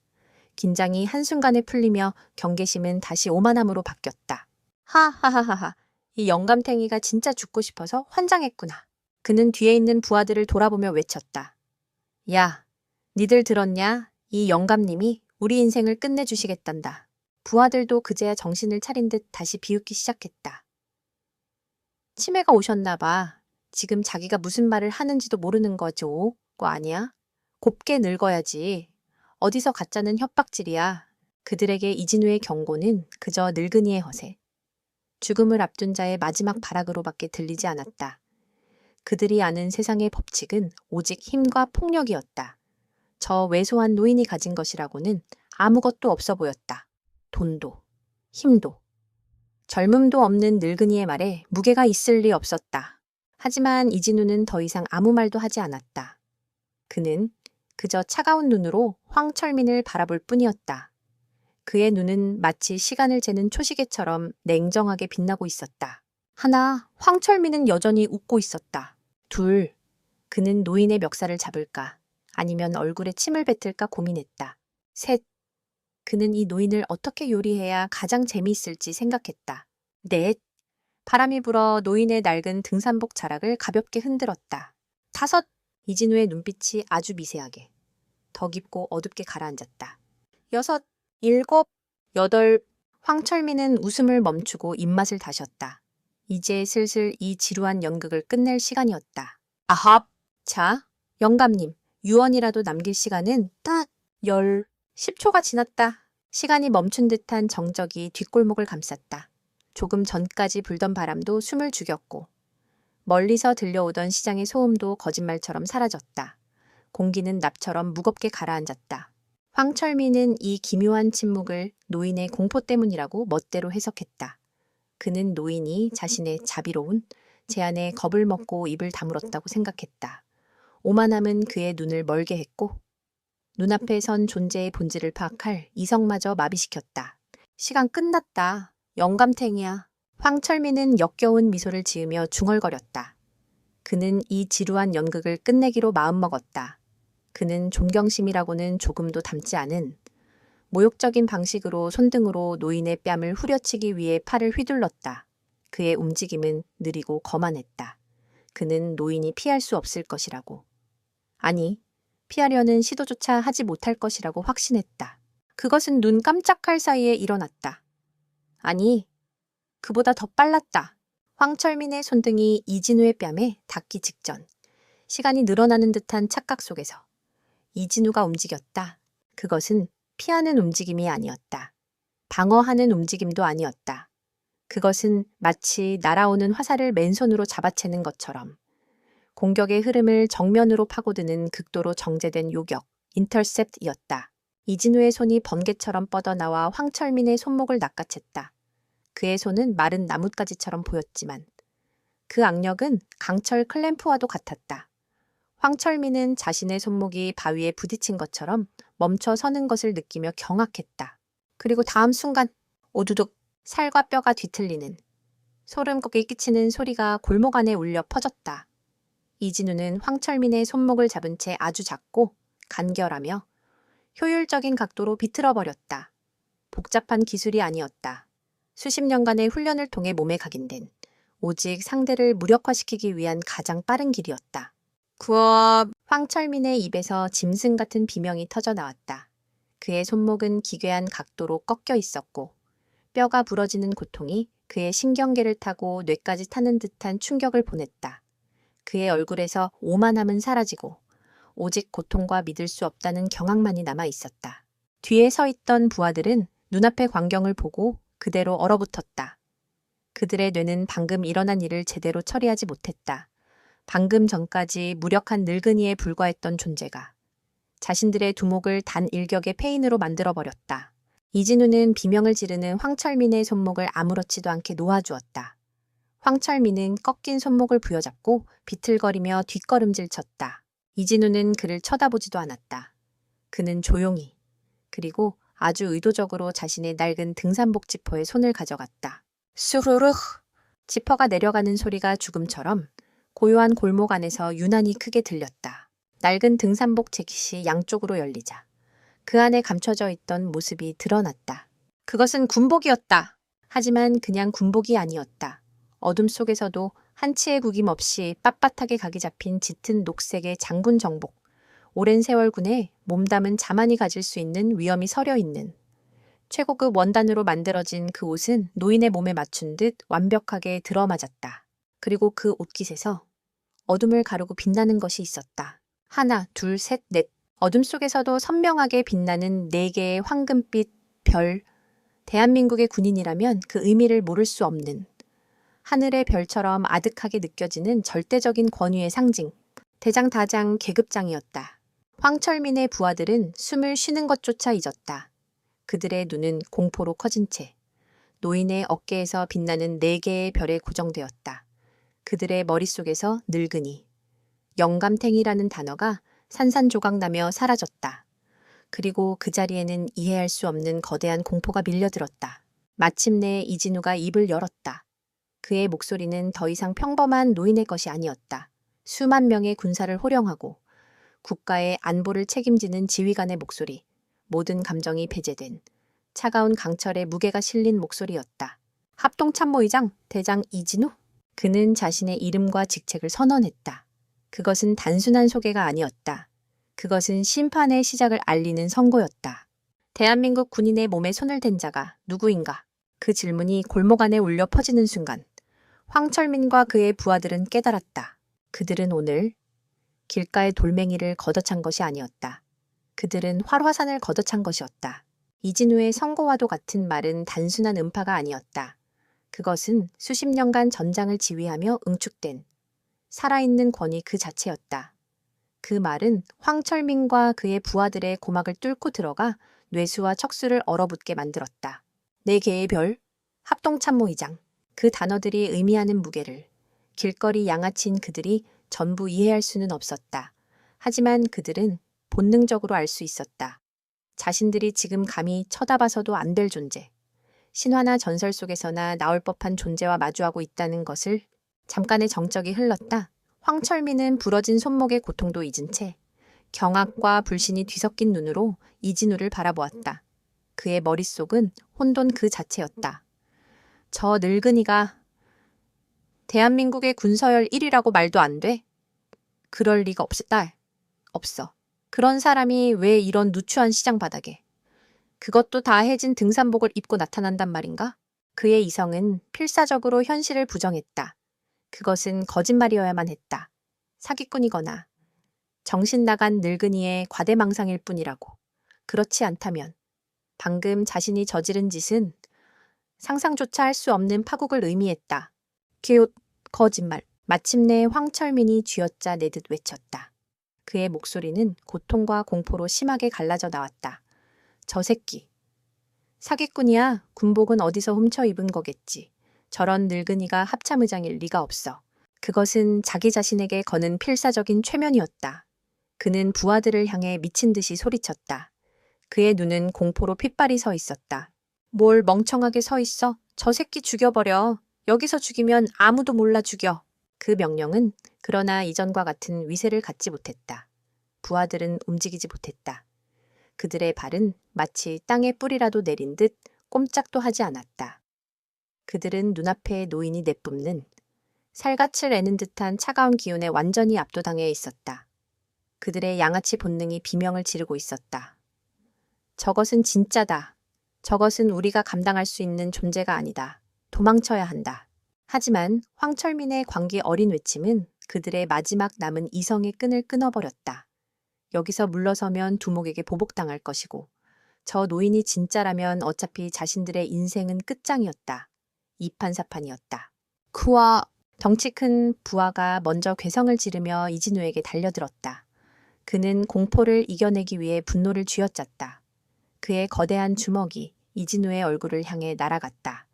긴장이 한순간에 풀리며 경계심은 다시 오만함으로 바뀌었다. 하하하하하. 이 영감탱이가 진짜 죽고 싶어서 환장했구나. 그는 뒤에 있는 부하들을 돌아보며 외쳤다. 야, 니들 들었냐? 이 영감님이 우리 인생을 끝내주시겠단다. 부하들도 그제야 정신을 차린 듯 다시 비웃기 시작했다. 치매가 오셨나 봐. 지금 자기가 무슨 말을 하는지도 모르는 거죠. 거 아니야? 곱게 늙어야지. 어디서 가짜는 협박질이야. 그들에게 이진우의 경고는 그저 늙은이의 허세. 죽음을 앞둔 자의 마지막 발악으로밖에 들리지 않았다. 그들이 아는 세상의 법칙은 오직 힘과 폭력이었다. 저 왜소한 노인이 가진 것이라고는 아무것도 없어 보였다. 돈도, 힘도, 젊음도 없는 늙은이의 말에 무게가 있을 리 없었다. 하지만 이진우는 더 이상 아무 말도 하지 않았다. 그는 그저 차가운 눈으로 황철민을 바라볼 뿐이었다. 그의 눈은 마치 시간을 재는 초시계처럼 냉정하게 빛나고 있었다. 하나, 황철민은 여전히 웃고 있었다. 둘, 그는 노인의 멱살을 잡을까 아니면 얼굴에 침을 뱉을까 고민했다. 셋, 그는 이 노인을 어떻게 요리해야 가장 재미있을지 생각했다. 넷, 바람이 불어 노인의 낡은 등산복 자락을 가볍게 흔들었다. 다섯, 이진우의 눈빛이 아주 미세하게, 더 깊고 어둡게 가라앉았다. 여섯, 일곱, 여덟, 황철민은 웃음을 멈추고 입맛을 다셨다. 이제 슬슬 이 지루한 연극을 끝낼 시간이었다. 아합! 자, 영감님, 유언이라도 남길 시간은 딱 10초가 지났다. 시간이 멈춘 듯한 정적이 뒷골목을 감쌌다. 조금 전까지 불던 바람도 숨을 죽였고 멀리서 들려오던 시장의 소음도 거짓말처럼 사라졌다. 공기는 납처럼 무겁게 가라앉았다. 황철민은 이 기묘한 침묵을 노인의 공포 때문이라고 멋대로 해석했다. 그는 노인이 자신의 자비로운 제안에 겁을 먹고 입을 다물었다고 생각했다. 오만함은 그의 눈을 멀게 했고 눈앞에 선 존재의 본질을 파악할 이성마저 마비시켰다. 시간 끝났다. 영감탱이야. 황철민은 역겨운 미소를 지으며 중얼거렸다. 그는 이 지루한 연극을 끝내기로 마음먹었다. 그는 존경심이라고는 조금도 담지 않은 모욕적인 방식으로 손등으로 노인의 뺨을 후려치기 위해 팔을 휘둘렀다. 그의 움직임은 느리고 거만했다. 그는 노인이 피할 수 없을 것이라고. 아니, 피하려는 시도조차 하지 못할 것이라고 확신했다. 그것은 눈 깜짝할 사이에 일어났다. 아니, 그보다 더 빨랐다. 황철민의 손등이 이진우의 뺨에 닿기 직전, 시간이 늘어나는 듯한 착각 속에서 이진우가 움직였다. 그것은 피하는 움직임이 아니었다. 방어하는 움직임도 아니었다. 그것은 마치 날아오는 화살을 맨손으로 잡아채는 것처럼 공격의 흐름을 정면으로 파고드는 극도로 정제된 요격, 인터셉트이었다. 이진우의 손이 번개처럼 뻗어나와 황철민의 손목을 낚아챘다. 그의 손은 마른 나뭇가지처럼 보였지만 그 악력은 강철 클램프와도 같았다. 황철민은 자신의 손목이 바위에 부딪힌 것처럼 멈춰 서는 것을 느끼며 경악했다. 그리고 다음 순간 오두둑 살과 뼈가 뒤틀리는 소름 끼치는 소리가 골목 안에 울려 퍼졌다. 이진우는 황철민의 손목을 잡은 채 아주 작고 간결하며 효율적인 각도로 비틀어 버렸다. 복잡한 기술이 아니었다. 수십 년간의 훈련을 통해 몸에 각인된 오직 상대를 무력화시키기 위한 가장 빠른 길이었다. 구업! 황철민의 입에서 짐승 같은 비명이 터져 나왔다. 그의 손목은 기괴한 각도로 꺾여 있었고 뼈가 부러지는 고통이 그의 신경계를 타고 뇌까지 타는 듯한 충격을 보냈다. 그의 얼굴에서 오만함은 사라지고 오직 고통과 믿을 수 없다는 경악만이 남아 있었다. 뒤에 서 있던 부하들은 눈앞의 광경을 보고 그대로 얼어붙었다. 그들의 뇌는 방금 일어난 일을 제대로 처리하지 못했다. 방금 전까지 무력한 늙은이에 불과했던 존재가 자신들의 두목을 단 일격의 패인으로 만들어버렸다. 이진우는 비명을 지르는 황철민의 손목을 아무렇지도 않게 놓아주었다. 황철민은 꺾인 손목을 부여잡고 비틀거리며 뒷걸음질 쳤다. 이진우는 그를 쳐다보지도 않았다. 그는 조용히 그리고 아주 의도적으로 자신의 낡은 등산복 지퍼에 손을 가져갔다. 수르륵! 지퍼가 내려가는 소리가 죽음처럼 고요한 골목 안에서 유난히 크게 들렸다. 낡은 등산복 재킷이 양쪽으로 열리자 그 안에 감춰져 있던 모습이 드러났다. 그것은 군복이었다. 하지만 그냥 군복이 아니었다. 어둠 속에서도 한치의 구김 없이 빳빳하게 각이 잡힌 짙은 녹색의 장군 정복. 오랜 세월 군에 몸담은 자만이 가질 수 있는 위엄이 서려 있는 최고급 원단으로 만들어진 그 옷은 노인의 몸에 맞춘 듯 완벽하게 들어맞았다. 그리고 그 옷깃에서 어둠을 가르고 빛나는 것이 있었다. 하나, 둘, 셋, 넷. 어둠 속에서도 선명하게 빛나는 4개의 황금빛 별. 대한민국의 군인이라면 그 의미를 모를 수 없는 하늘의 별처럼 아득하게 느껴지는 절대적인 권위의 상징. 대장, 다장, 계급장이었다. 황철민의 부하들은 숨을 쉬는 것조차 잊었다. 그들의 눈은 공포로 커진 채 노인의 어깨에서 빛나는 4개의 별에 고정되었다. 그들의 머릿속에서 늙은이, 영감탱이라는 단어가 산산조각나며 사라졌다. 그리고 그 자리에는 이해할 수 없는 거대한 공포가 밀려들었다. 마침내 이진우가 입을 열었다. 그의 목소리는 더 이상 평범한 노인의 것이 아니었다. 수만 명의 군사를 호령하고 국가의 안보를 책임지는 지휘관의 목소리, 모든 감정이 배제된 차가운 강철의 무게가 실린 목소리였다. 합동참모의장 대장 이진우? 그는 자신의 이름과 직책을 선언했다. 그것은 단순한 소개가 아니었다. 그것은 심판의 시작을 알리는 선고였다. 대한민국 군인의 몸에 손을 댄 자가 누구인가? 그 질문이 골목 안에 울려 퍼지는 순간 황철민과 그의 부하들은 깨달았다. 그들은 오늘 길가의 돌멩이를 걷어찬 것이 아니었다. 그들은 활화산을 걷어찬 것이었다. 이진우의 선고와도 같은 말은 단순한 음파가 아니었다. 그것은 수십 년간 전장을 지휘하며 응축된 살아있는 권위 그 자체였다. 그 말은 황철민과 그의 부하들의 고막을 뚫고 들어가 뇌수와 척수를 얼어붙게 만들었다. 4개의 별, 합동참모의장. 그 단어들이 의미하는 무게를 길거리 양아치인 그들이 전부 이해할 수는 없었다. 하지만 그들은 본능적으로 알 수 있었다. 자신들이 지금 감히 쳐다봐서도 안 될 존재, 신화나 전설 속에서나 나올 법한 존재와 마주하고 있다는 것을. 잠깐의 정적이 흘렀다. 황철민은 부러진 손목의 고통도 잊은 채 경악과 불신이 뒤섞인 눈으로 이진우를 바라보았다. 그의 머릿속은 혼돈 그 자체였다. 저 늙은이가 대한민국의 군서열 1위라고 말도 안 돼? 그럴 리가 없다. 없어. 그런 사람이 왜 이런 누추한 시장 바닥에, 그것도 다 해진 등산복을 입고 나타난단 말인가? 그의 이성은 필사적으로 현실을 부정했다. 그것은 거짓말이어야만 했다. 사기꾼이거나 정신 나간 늙은이의 과대망상일 뿐이라고. 그렇지 않다면 방금 자신이 저지른 짓은 상상조차 할 수 없는 파국을 의미했다. 기웃, 거짓말. 마침내 황철민이 쥐어짜 내듯 외쳤다. 그의 목소리는 고통과 공포로 심하게 갈라져 나왔다. 저 새끼. 사기꾼이야. 군복은 어디서 훔쳐 입은 거겠지. 저런 늙은이가 합참의장일 리가 없어. 그것은 자기 자신에게 거는 필사적인 최면이었다. 그는 부하들을 향해 미친 듯이 소리쳤다. 그의 눈은 공포로 핏발이 서 있었다. 뭘 멍청하게 서 있어? 저 새끼 죽여버려. 여기서 죽이면 아무도 몰라 죽여. 그 명령은 그러나 이전과 같은 위세를 갖지 못했다. 부하들은 움직이지 못했다. 그들의 발은 마치 땅에 뿌리라도 내린 듯 꼼짝도 하지 않았다. 그들은 눈앞에 노인이 내뿜는 살갗을 애는 듯한 차가운 기운에 완전히 압도당해 있었다. 그들의 양아치 본능이 비명을 지르고 있었다. 저것은 진짜다. 저것은 우리가 감당할 수 있는 존재가 아니다. 도망쳐야 한다. 하지만 황철민의 광기 어린 외침은 그들의 마지막 남은 이성의 끈을 끊어버렸다. 여기서 물러서면 두목에게 보복당할 것이고 저 노인이 진짜라면 어차피 자신들의 인생은 끝장이었다. 이판사판이었다. 그와 덩치 큰 부하가 먼저 괴성을 지르며 이진우에게 달려들었다. 그는 공포를 이겨내기 위해 분노를 쥐어짰다. 그의 거대한 주먹이 이진우의 얼굴을 향해 날아갔다.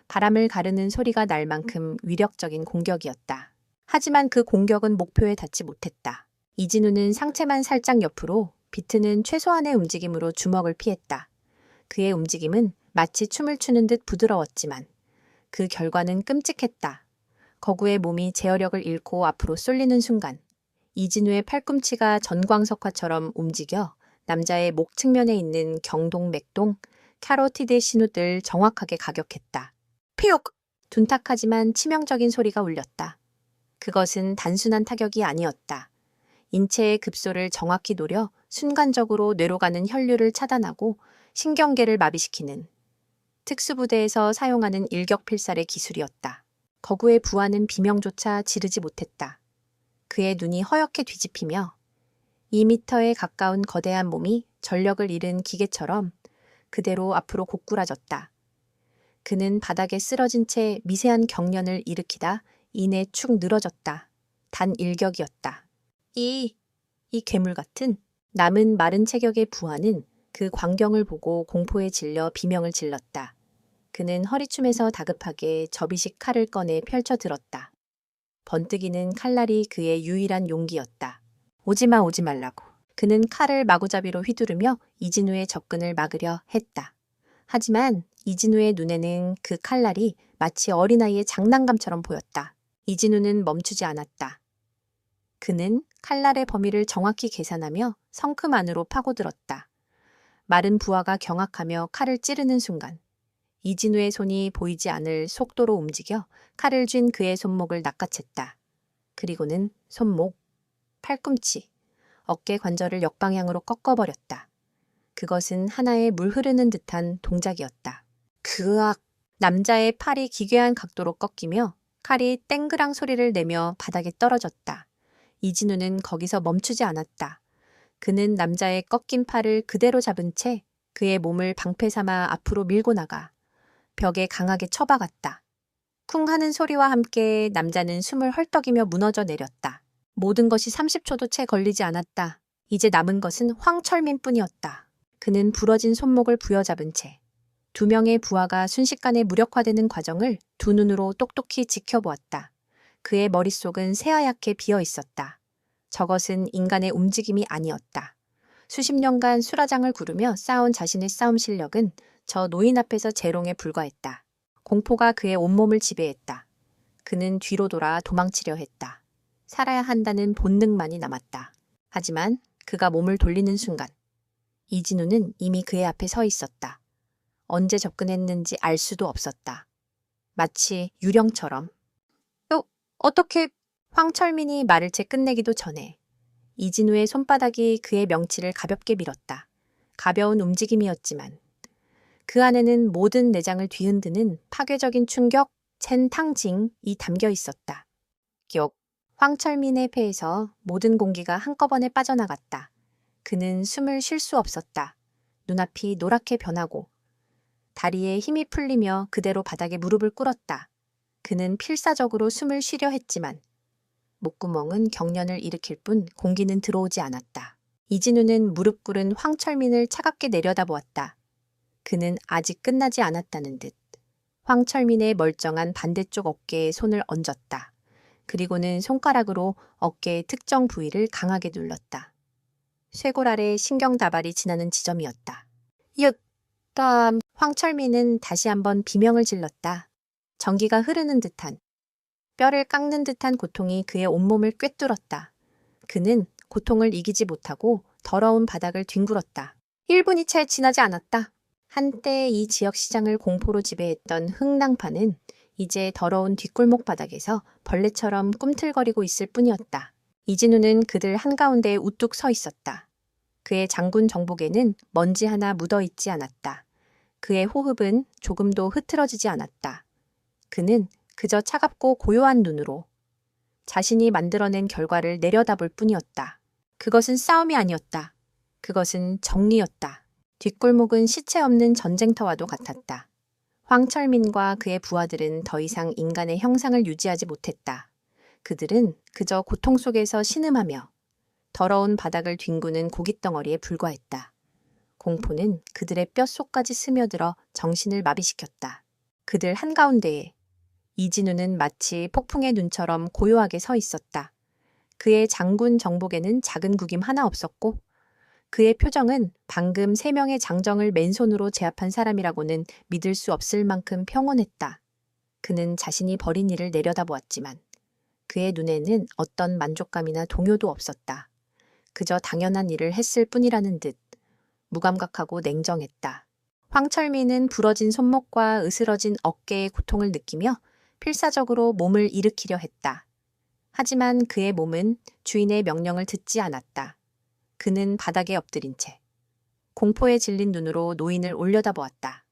바람을 가르는 소리가 날 만큼 위력적인 공격이었다. 하지만 그 공격은 목표에 닿지 못했다. 이진우는 상체만 살짝 옆으로 비트는 최소한의 움직임으로 주먹을 피했다. 그의 움직임은 마치 춤을 추는 듯 부드러웠지만 그 결과는 끔찍했다. 거구의 몸이 제어력을 잃고 앞으로 쏠리는 순간 이진우의 팔꿈치가 전광석화처럼 움직여 남자의 목 측면에 있는 경동, 맥동, 캐로티드 신호들 정확하게 가격했다. 피옥! 둔탁하지만 치명적인 소리가 울렸다. 그것은 단순한 타격이 아니었다. 인체의 급소를 정확히 노려 순간적으로 뇌로 가는 혈류를 차단하고 신경계를 마비시키는 특수부대에서 사용하는 일격필살의 기술이었다. 거구의 부하는 비명조차 지르지 못했다. 그의 눈이 허옇게 뒤집히며 2미터에 가까운 거대한 몸이 전력을 잃은 기계처럼 그대로 앞으로 고꾸라졌다. 그는 바닥에 쓰러진 채 미세한 경련을 일으키다 이내 축 늘어졌다. 단 일격이었다. 이 괴물 같은 남은 마른 체격의 부하는 그 광경을 보고 공포에 질려 비명을 질렀다. 그는 허리춤에서 다급하게 접이식 칼을 꺼내 펼쳐 들었다. 번뜩이는 칼날이 그의 유일한 용기였다. 오지마 오지 말라고. 그는 칼을 마구잡이로 휘두르며 이진우의 접근을 막으려 했다. 하지만 이진우의 눈에는 그 칼날이 마치 어린아이의 장난감처럼 보였다. 이진우는 멈추지 않았다. 그는 칼날의 범위를 정확히 계산하며 성큼 안으로 파고들었다. 마른 부하가 경악하며 칼을 찌르는 순간 이진우의 손이 보이지 않을 속도로 움직여 칼을 쥔 그의 손목을 낚아챘다. 그리고는 손목, 팔꿈치, 어깨 관절을 역방향으로 꺾어버렸다. 그것은 하나의 물 흐르는 듯한 동작이었다. 그악! 남자의 팔이 기괴한 각도로 꺾이며 칼이 땡그랑 소리를 내며 바닥에 떨어졌다. 이진우는 거기서 멈추지 않았다. 그는 남자의 꺾인 팔을 그대로 잡은 채 그의 몸을 방패 삼아 앞으로 밀고 나가 벽에 강하게 쳐박았다. 쿵 하는 소리와 함께 남자는 숨을 헐떡이며 무너져 내렸다. 모든 것이 30초도 채 걸리지 않았다. 이제 남은 것은 황철민뿐이었다. 그는 부러진 손목을 부여잡은 채 두 명의 부하가 순식간에 무력화되는 과정을 두 눈으로 똑똑히 지켜보았다. 그의 머릿속은 새하얗게 비어 있었다. 저것은 인간의 움직임이 아니었다. 수십 년간 수라장을 구르며 쌓아온 자신의 싸움 실력은 저 노인 앞에서 재롱에 불과했다. 공포가 그의 온몸을 지배했다. 그는 뒤로 돌아 도망치려 했다. 살아야 한다는 본능만이 남았다. 하지만 그가 몸을 돌리는 순간 이진우는 이미 그의 앞에 서 있었다. 언제 접근했는지 알 수도 없었다. 마치 유령처럼. 어떻게... 황철민이 말을 채 끝내기도 전에 이진우의 손바닥이 그의 명치를 가볍게 밀었다. 가벼운 움직임이었지만 그 안에는 모든 내장을 뒤흔드는 파괴적인 충격, 첸탕징이 담겨 있었다. 기억. 황철민의 폐에서 모든 공기가 한꺼번에 빠져나갔다. 그는 숨을 쉴 수 없었다. 눈앞이 노랗게 변하고 다리에 힘이 풀리며 그대로 바닥에 무릎을 꿇었다. 그는 필사적으로 숨을 쉬려 했지만 목구멍은 경련을 일으킬 뿐 공기는 들어오지 않았다. 이진우는 무릎 꿇은 황철민을 차갑게 내려다보았다. 그는 아직 끝나지 않았다는 듯 황철민의 멀쩡한 반대쪽 어깨에 손을 얹었다. 그리고는 손가락으로 어깨의 특정 부위를 강하게 눌렀다. 쇄골 아래 신경다발이 지나는 지점이었다. 황철민은 다시 한번 비명을 질렀다. 전기가 흐르는 듯한, 뼈를 깎는 듯한 고통이 그의 온몸을 꿰뚫었다. 그는 고통을 이기지 못하고 더러운 바닥을 뒹굴었다. 1분이 채 지나지 않았다. 한때 이 지역 시장을 공포로 지배했던 흥낭파는 이제 더러운 뒷골목 바닥에서 벌레처럼 꿈틀거리고 있을 뿐이었다. 이진우는 그들 한가운데에 우뚝 서 있었다. 그의 장군 정복에는 먼지 하나 묻어 있지 않았다. 그의 호흡은 조금도 흐트러지지 않았다. 그는 그저 차갑고 고요한 눈으로 자신이 만들어낸 결과를 내려다볼 뿐이었다. 그것은 싸움이 아니었다. 그것은 정리였다. 뒷골목은 시체 없는 전쟁터와도 같았다. 황철민과 그의 부하들은 더 이상 인간의 형상을 유지하지 못했다. 그들은 그저 고통 속에서 신음하며 더러운 바닥을 뒹구는 고깃덩어리에 불과했다. 공포는 그들의 뼛속까지 스며들어 정신을 마비시켰다. 그들 한가운데에 이진우는 마치 폭풍의 눈처럼 고요하게 서 있었다. 그의 장군 정복에는 작은 구김 하나 없었고 그의 표정은 방금 3명의 장정을 맨손으로 제압한 사람이라고는 믿을 수 없을 만큼 평온했다. 그는 자신이 벌인 일을 내려다보았지만 그의 눈에는 어떤 만족감이나 동요도 없었다. 그저 당연한 일을 했을 뿐이라는 듯 무감각하고 냉정했다. 황철민은 부러진 손목과 으스러진 어깨의 고통을 느끼며 필사적으로 몸을 일으키려 했다. 하지만 그의 몸은 주인의 명령을 듣지 않았다. 그는 바닥에 엎드린 채 공포에 질린 눈으로 노인을 올려다보았다.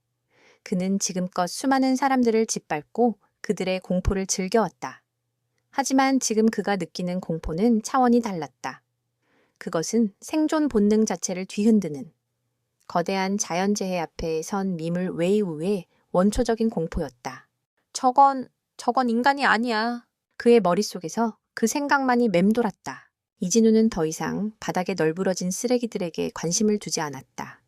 그는 지금껏 수많은 사람들을 짓밟고 그들의 공포를 즐겨왔다. 하지만 지금 그가 느끼는 공포는 차원이 달랐다. 그것은 생존 본능 자체를 뒤흔드는 거대한 자연재해 앞에 선 미물 웨이우의 원초적인 공포였다. 저건 인간이 아니야. 그의 머릿속에서 그 생각만이 맴돌았다. 이진우는 더 이상 바닥에 널브러진 쓰레기들에게 관심을 두지 않았다.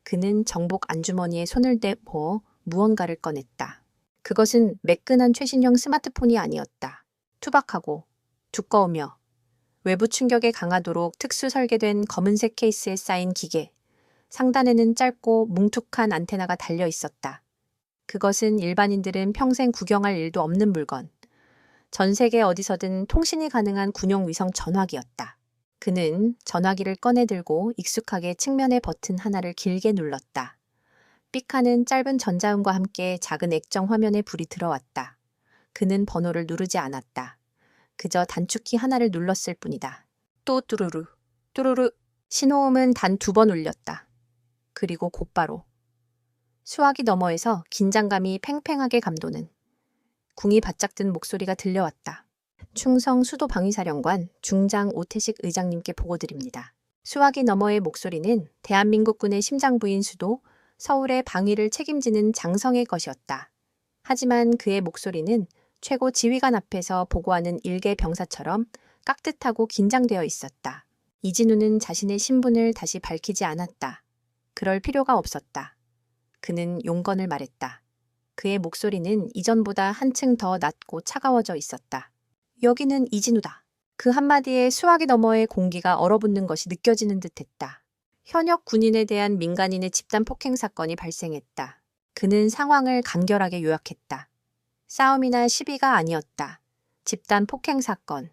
그는 정복 안주머니에 손을 대고 무언가를 꺼냈다. 그것은 매끈한 최신형 스마트폰이 아니었다. 투박하고 두꺼우며 외부 충격에 강하도록 특수 설계된 검은색 케이스에 쌓인 기계. 상단에는 짧고 뭉툭한 안테나가 달려 있었다. 그것은 일반인들은 평생 구경할 일도 없는 물건. 전 세계 어디서든 통신이 가능한 군용 위성 전화기였다. 그는 전화기를 꺼내 들고 익숙하게 측면의 버튼 하나를 길게 눌렀다. 삑하는 짧은 전자음과 함께 작은 액정 화면에 불이 들어왔다. 그는 번호를 누르지 않았다. 그저 단축키 하나를 눌렀을 뿐이다. 또 뚜루루, 뚜루루. 신호음은 단 2번 울렸다. 그리고 곧바로 수화기 너머에서 긴장감이 팽팽하게 감도는 궁이 바짝 든 목소리가 들려왔다. 충성 수도방위사령관 중장 오태식 의장님께 보고드립니다. 수화기 너머의 목소리는 대한민국군의 심장부인 수도 서울의 방위를 책임지는 장성의 것이었다. 하지만 그의 목소리는 최고 지휘관 앞에서 보고하는 일개 병사처럼 깍듯하고 긴장되어 있었다. 이진우는 자신의 신분을 다시 밝히지 않았다. 그럴 필요가 없었다. 그는 용건을 말했다. 그의 목소리는 이전보다 한층 더 낮고 차가워져 있었다. 여기는 이진우다. 그 한마디에 수화기 너머의 공기가 얼어붙는 것이 느껴지는 듯했다. 현역 군인에 대한 민간인의 집단 폭행 사건이 발생했다. 그는 상황을 간결하게 요약했다. 싸움이나 시비가 아니었다. 집단 폭행 사건.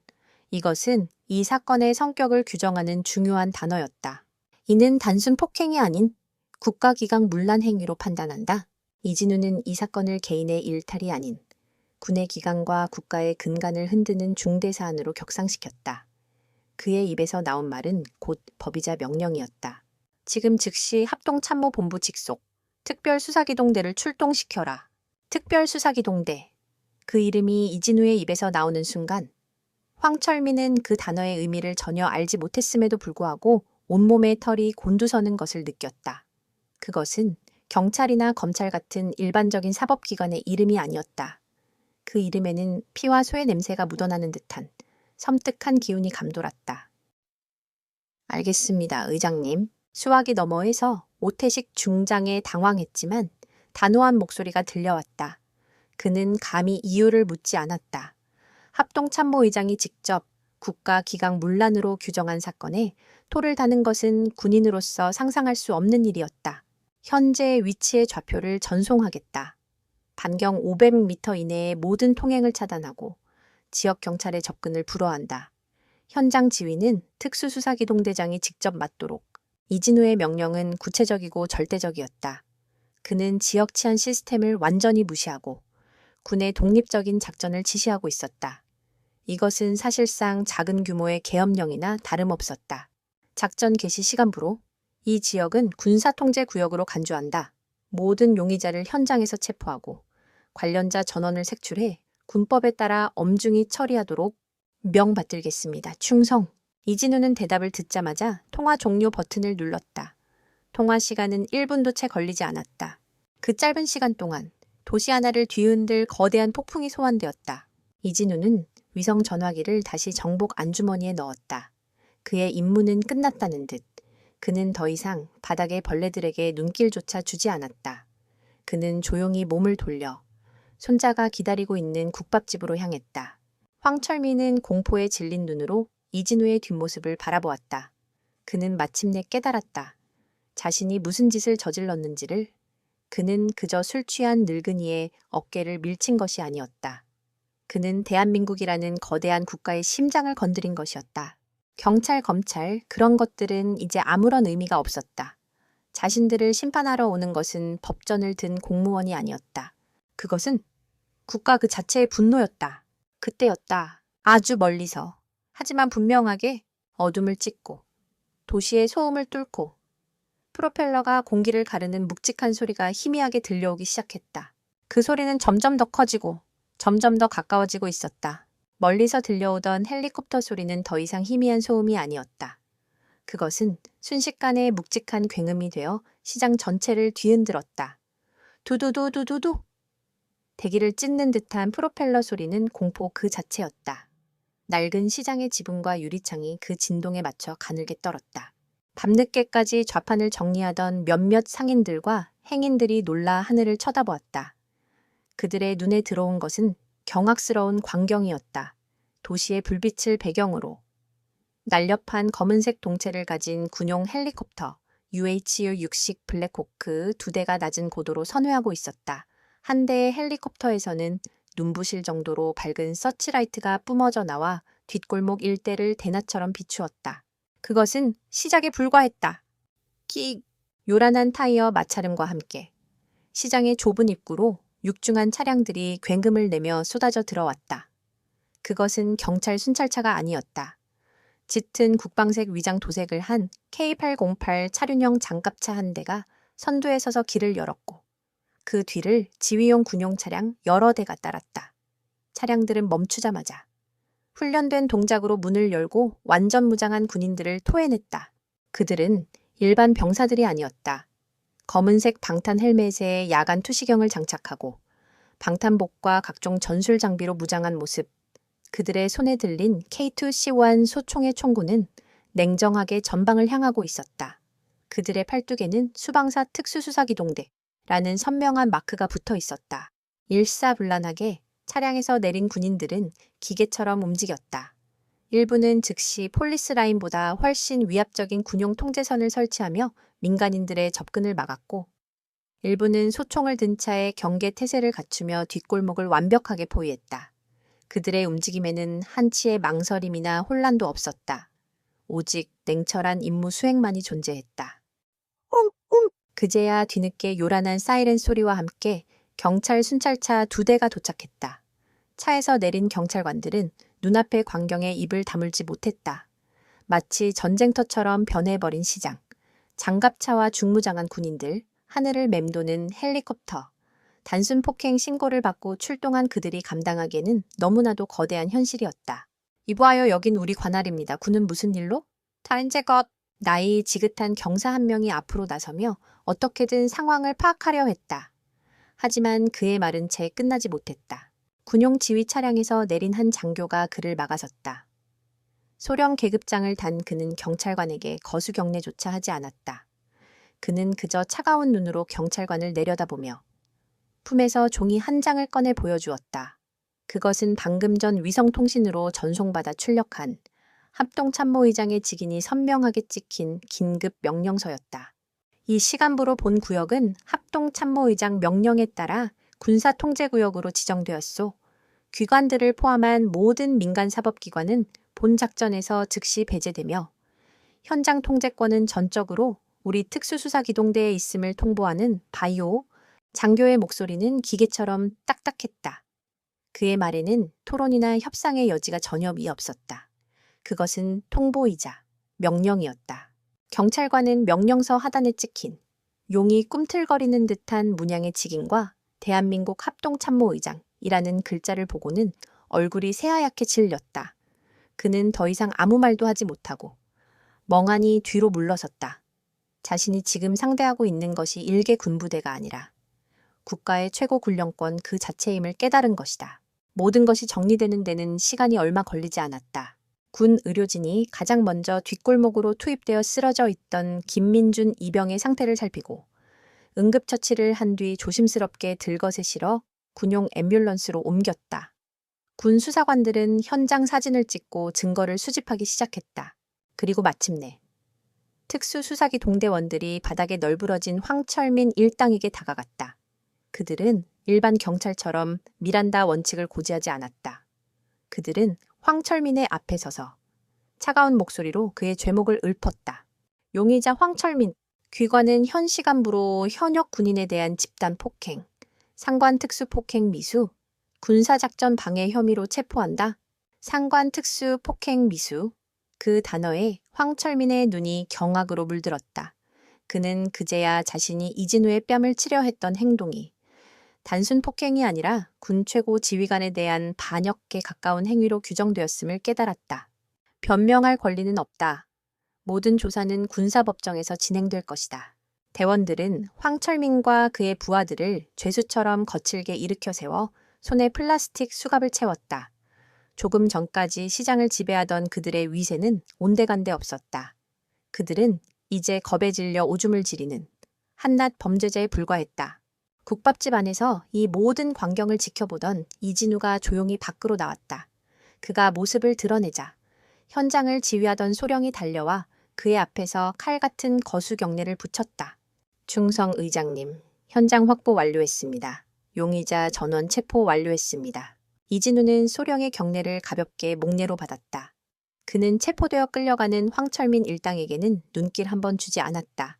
이것은 이 사건의 성격을 규정하는 중요한 단어였다. 이는 단순 폭행이 아닌 국가기강 문란 행위로 판단한다. 이진우는 이 사건을 개인의 일탈이 아닌 군의 기강과 국가의 근간을 흔드는 중대 사안으로 격상시켰다. 그의 입에서 나온 말은 곧 법이자 명령이었다. 지금 즉시 합동참모본부 직속 특별수사기동대를 출동시켜라. 특별수사기동대. 그 이름이 이진우의 입에서 나오는 순간 황철민은 그 단어의 의미를 전혀 알지 못했음에도 불구하고 온몸의 털이 곤두서는 것을 느꼈다. 그것은 경찰이나 검찰 같은 일반적인 사법기관의 이름이 아니었다. 그 이름에는 피와 소의 냄새가 묻어나는 듯한 섬뜩한 기운이 감돌았다. 알겠습니다, 의장님. 수화기 너머에서 오태식 중장에 당황했지만 단호한 목소리가 들려왔다. 그는 감히 이유를 묻지 않았다. 합동참모의장이 직접 국가기강 문란으로 규정한 사건에 토를 다는 것은 군인으로서 상상할 수 없는 일이었다. 현재의 위치의 좌표를 전송하겠다. 반경 500m 이내의 모든 통행을 차단하고 지역 경찰의 접근을 불허한다. 현장 지휘는 특수수사기동대장이 직접 맡도록. 이진우의 명령은 구체적이고 절대적이었다. 그는 지역 치안 시스템을 완전히 무시하고 군의 독립적인 작전을 지시하고 있었다. 이것은 사실상 작은 규모의 계엄령이나 다름없었다. 작전 개시 시간부로 이 지역은 군사통제구역으로 간주한다. 모든 용의자를 현장에서 체포하고 관련자 전원을 색출해 군법에 따라 엄중히 처리하도록 명받들겠습니다. 충성. 이진우는 대답을 듣자마자 통화 종료 버튼을 눌렀다. 통화 시간은 1분도 채 걸리지 않았다. 그 짧은 시간 동안 도시 하나를 뒤흔들 거대한 폭풍이 소환되었다. 이진우는 위성 전화기를 다시 정복 안주머니에 넣었다. 그의 임무는 끝났다는 듯 그는 더 이상 바닥의 벌레들에게 눈길조차 주지 않았다. 그는 조용히 몸을 돌려 손자가 기다리고 있는 국밥집으로 향했다. 황철민은 공포에 질린 눈으로 이진우의 뒷모습을 바라보았다. 그는 마침내 깨달았다. 자신이 무슨 짓을 저질렀는지를. 그는 그저 술 취한 늙은이의 어깨를 밀친 것이 아니었다. 그는 대한민국이라는 거대한 국가의 심장을 건드린 것이었다. 경찰, 검찰, 그런 것들은 이제 아무런 의미가 없었다. 자신들을 심판하러 오는 것은 법전을 든 공무원이 아니었다. 그것은 국가 그 자체의 분노였다. 그때였다. 아주 멀리서. 하지만 분명하게 어둠을 찢고 도시의 소음을 뚫고 프로펠러가 공기를 가르는 묵직한 소리가 희미하게 들려오기 시작했다. 그 소리는 점점 더 커지고 점점 더 가까워지고 있었다. 멀리서 들려오던 헬리콥터 소리는 더 이상 희미한 소음이 아니었다. 그것은 순식간에 묵직한 굉음이 되어 시장 전체를 뒤흔들었다. 두두두두두두. 대기를 찢는 듯한 프로펠러 소리는 공포 그 자체였다. 낡은 시장의 지붕과 유리창이 그 진동에 맞춰 가늘게 떨었다. 밤늦게까지 좌판을 정리하던 몇몇 상인들과 행인들이 놀라 하늘을 쳐다보았다. 그들의 눈에 들어온 것은 경악스러운 광경이었다. 도시의 불빛을 배경으로 날렵한 검은색 동체를 가진 군용 헬리콥터 UH-60 블랙호크 2대가 낮은 고도로 선회하고 있었다. 한 대의 헬리콥터에서는 눈부실 정도로 밝은 서치라이트가 뿜어져 나와 뒷골목 일대를 대낮처럼 비추었다. 그것은 시작에 불과했다. 킥! 요란한 타이어 마찰음과 함께 시장의 좁은 입구로 육중한 차량들이 굉음을 내며 쏟아져 들어왔다. 그것은 경찰 순찰차가 아니었다. 짙은 국방색 위장 도색을 한 K808 차륜형 장갑차 한 대가 선두에 서서 길을 열었고 그 뒤를 지휘용 군용 차량 여러 대가 따랐다. 차량들은 멈추자마자 훈련된 동작으로 문을 열고 완전 무장한 군인들을 토해냈다. 그들은 일반 병사들이 아니었다. 검은색 방탄 헬멧에 야간 투시경을 장착하고 방탄복과 각종 전술 장비로 무장한 모습. 그들의 손에 들린 K2C1 소총의 총구는 냉정하게 전방을 향하고 있었다. 그들의 팔뚝에는 수방사 특수수사기동대라는 선명한 마크가 붙어 있었다. 일사불란하게 차량에서 내린 군인들은 기계처럼 움직였다. 일부는 즉시 폴리스 라인보다 훨씬 위압적인 군용 통제선을 설치하며 민간인들의 접근을 막았고 일부는 소총을 든 차에 경계 태세를 갖추며 뒷골목을 완벽하게 포위했다. 그들의 움직임에는 한치의 망설임이나 혼란도 없었다. 오직 냉철한 임무 수행만이 존재했다. 그제야 뒤늦게 요란한 사이렌 소리와 함께 경찰 순찰차 2대가 도착했다. 차에서 내린 경찰관들은 눈앞의 광경에 입을 다물지 못했다. 마치 전쟁터처럼 변해버린 시장, 장갑차와 중무장한 군인들, 하늘을 맴도는 헬리콥터, 단순 폭행 신고를 받고 출동한 그들이 감당하기에는 너무나도 거대한 현실이었다. 이보아요, 여긴 우리 관할입니다. 군은 무슨 일로? 다른제 것. 나이 지긋한 경사 한 명이 앞으로 나서며 어떻게든 상황을 파악하려 했다. 하지만 그의 말은 채 끝나지 못했다. 군용 지휘 차량에서 내린 한 장교가 그를 막아섰다. 소령 계급장을 단 그는 경찰관에게 거수경례조차 하지 않았다. 그는 그저 차가운 눈으로 경찰관을 내려다보며 품에서 종이 한 장을 꺼내 보여주었다. 그것은 방금 전 위성통신으로 전송받아 출력한 합동참모의장의 직인이 선명하게 찍힌 긴급 명령서였다. 이 시간부로 본 구역은 합동참모의장 명령에 따라 군사통제구역으로 지정되었소. 기관들을 포함한 모든 민간사법기관은 본 작전에서 즉시 배제되며 현장 통제권은 전적으로 우리 특수수사기동대에 있음을 통보하는 바이오 장교의 목소리는 기계처럼 딱딱했다. 그의 말에는 토론이나 협상의 여지가 전혀 없었다. 그것은 통보이자 명령이었다. 경찰관은 명령서 하단에 찍힌 용이 꿈틀거리는 듯한 문양의 직인과 대한민국 합동참모의장이라는 글자를 보고는 얼굴이 새하얗게 질렸다. 그는 더 이상 아무 말도 하지 못하고 멍하니 뒤로 물러섰다. 자신이 지금 상대하고 있는 것이 일개 군부대가 아니라 국가의 최고 군령권 그 자체임을 깨달은 것이다. 모든 것이 정리되는 데는 시간이 얼마 걸리지 않았다. 군 의료진이 가장 먼저 뒷골목으로 투입되어 쓰러져 있던 김민준 이병의 상태를 살피고 응급처치를 한 뒤 조심스럽게 들것에 실어 군용 앰뷸런스로 옮겼다. 군 수사관들은 현장 사진을 찍고 증거를 수집하기 시작했다. 그리고 마침내 특수수사기 동대원들이 바닥에 널브러진 황철민 일당에게 다가갔다. 그들은 일반 경찰처럼 미란다 원칙을 고지하지 않았다. 그들은 황철민의 앞에 서서 차가운 목소리로 그의 죄목을 읊었다. 용의자 황철민, 귀관은 현 시간부로 현역 군인에 대한 집단 폭행, 상관 특수 폭행 미수, 군사작전 방해 혐의로 체포한다. 상관 특수 폭행 미수. 그 단어에 황철민의 눈이 경악으로 물들었다. 그는 그제야 자신이 이진우의 뺨을 치려 했던 행동이 단순 폭행이 아니라 군 최고 지휘관에 대한 반역에 가까운 행위로 규정되었음을 깨달았다. 변명할 권리는 없다. 모든 조사는 군사법정에서 진행될 것이다. 대원들은 황철민과 그의 부하들을 죄수처럼 거칠게 일으켜 세워 손에 플라스틱 수갑을 채웠다. 조금 전까지 시장을 지배하던 그들의 위세는 온데간데 없었다. 그들은 이제 겁에 질려 오줌을 지리는 한낱 범죄자에 불과했다. 국밥집 안에서 이 모든 광경을 지켜보던 이진우가 조용히 밖으로 나왔다. 그가 모습을 드러내자 현장을 지휘하던 소령이 달려와 그의 앞에서 칼 같은 거수 경례를 붙였다. 충성 의장님, 현장 확보 완료했습니다. 용의자 전원 체포 완료했습니다. 이진우는 소령의 경례를 가볍게 목례로 받았다. 그는 체포되어 끌려가는 황철민 일당에게는 눈길 한 번 주지 않았다.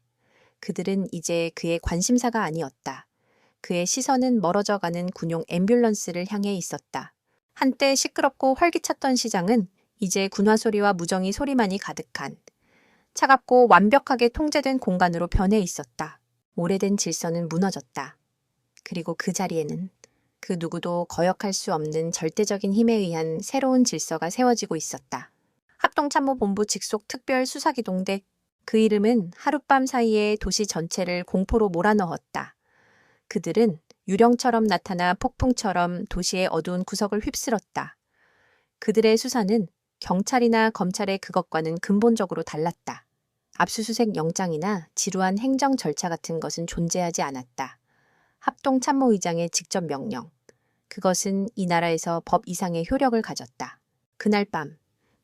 그들은 이제 그의 관심사가 아니었다. 그의 시선은 멀어져가는 군용 앰뷸런스를 향해 있었다. 한때 시끄럽고 활기찼던 시장은 이제 군화 소리와 무정의 소리만이 가득한 차갑고 완벽하게 통제된 공간으로 변해 있었다. 오래된 질서는 무너졌다. 그리고 그 자리에는 그 누구도 거역할 수 없는 절대적인 힘에 의한 새로운 질서가 세워지고 있었다. 합동참모본부 직속 특별수사기동대, 그 이름은 하룻밤 사이에 도시 전체를 공포로 몰아넣었다. 그들은 유령처럼 나타나 폭풍처럼 도시의 어두운 구석을 휩쓸었다. 그들의 수사는 경찰이나 검찰의 그것과는 근본적으로 달랐다. 압수수색 영장이나 지루한 행정 절차 같은 것은 존재하지 않았다. 합동참모의장의 직접 명령. 그것은 이 나라에서 법 이상의 효력을 가졌다. 그날 밤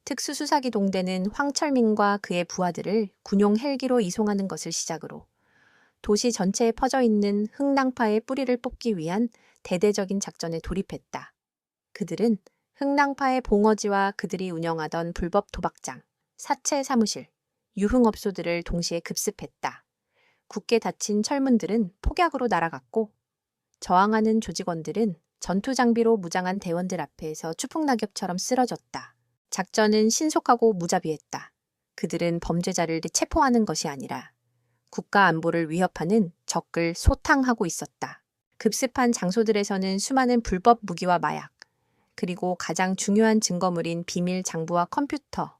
특수수사기동대는 황철민과 그의 부하들을 군용 헬기로 이송하는 것을 시작으로 도시 전체에 퍼져 있는 흥낭파의 뿌리를 뽑기 위한 대대적인 작전에 돌입했다. 그들은 흥낭파의 봉어지와 그들이 운영하던 불법 도박장, 사채 사무실, 유흥업소들을 동시에 급습했다. 굳게 닫힌 철문들은 폭약으로 날아갔고 저항하는 조직원들은 전투 장비로 무장한 대원들 앞에서 추풍낙엽처럼 쓰러졌다. 작전은 신속하고 무자비했다. 그들은 범죄자를 체포하는 것이 아니라 국가 안보를 위협하는 적을 소탕하고 있었다. 급습한 장소들에서는 수많은 불법 무기와 마약, 그리고 가장 중요한 증거물인 비밀 장부와 컴퓨터,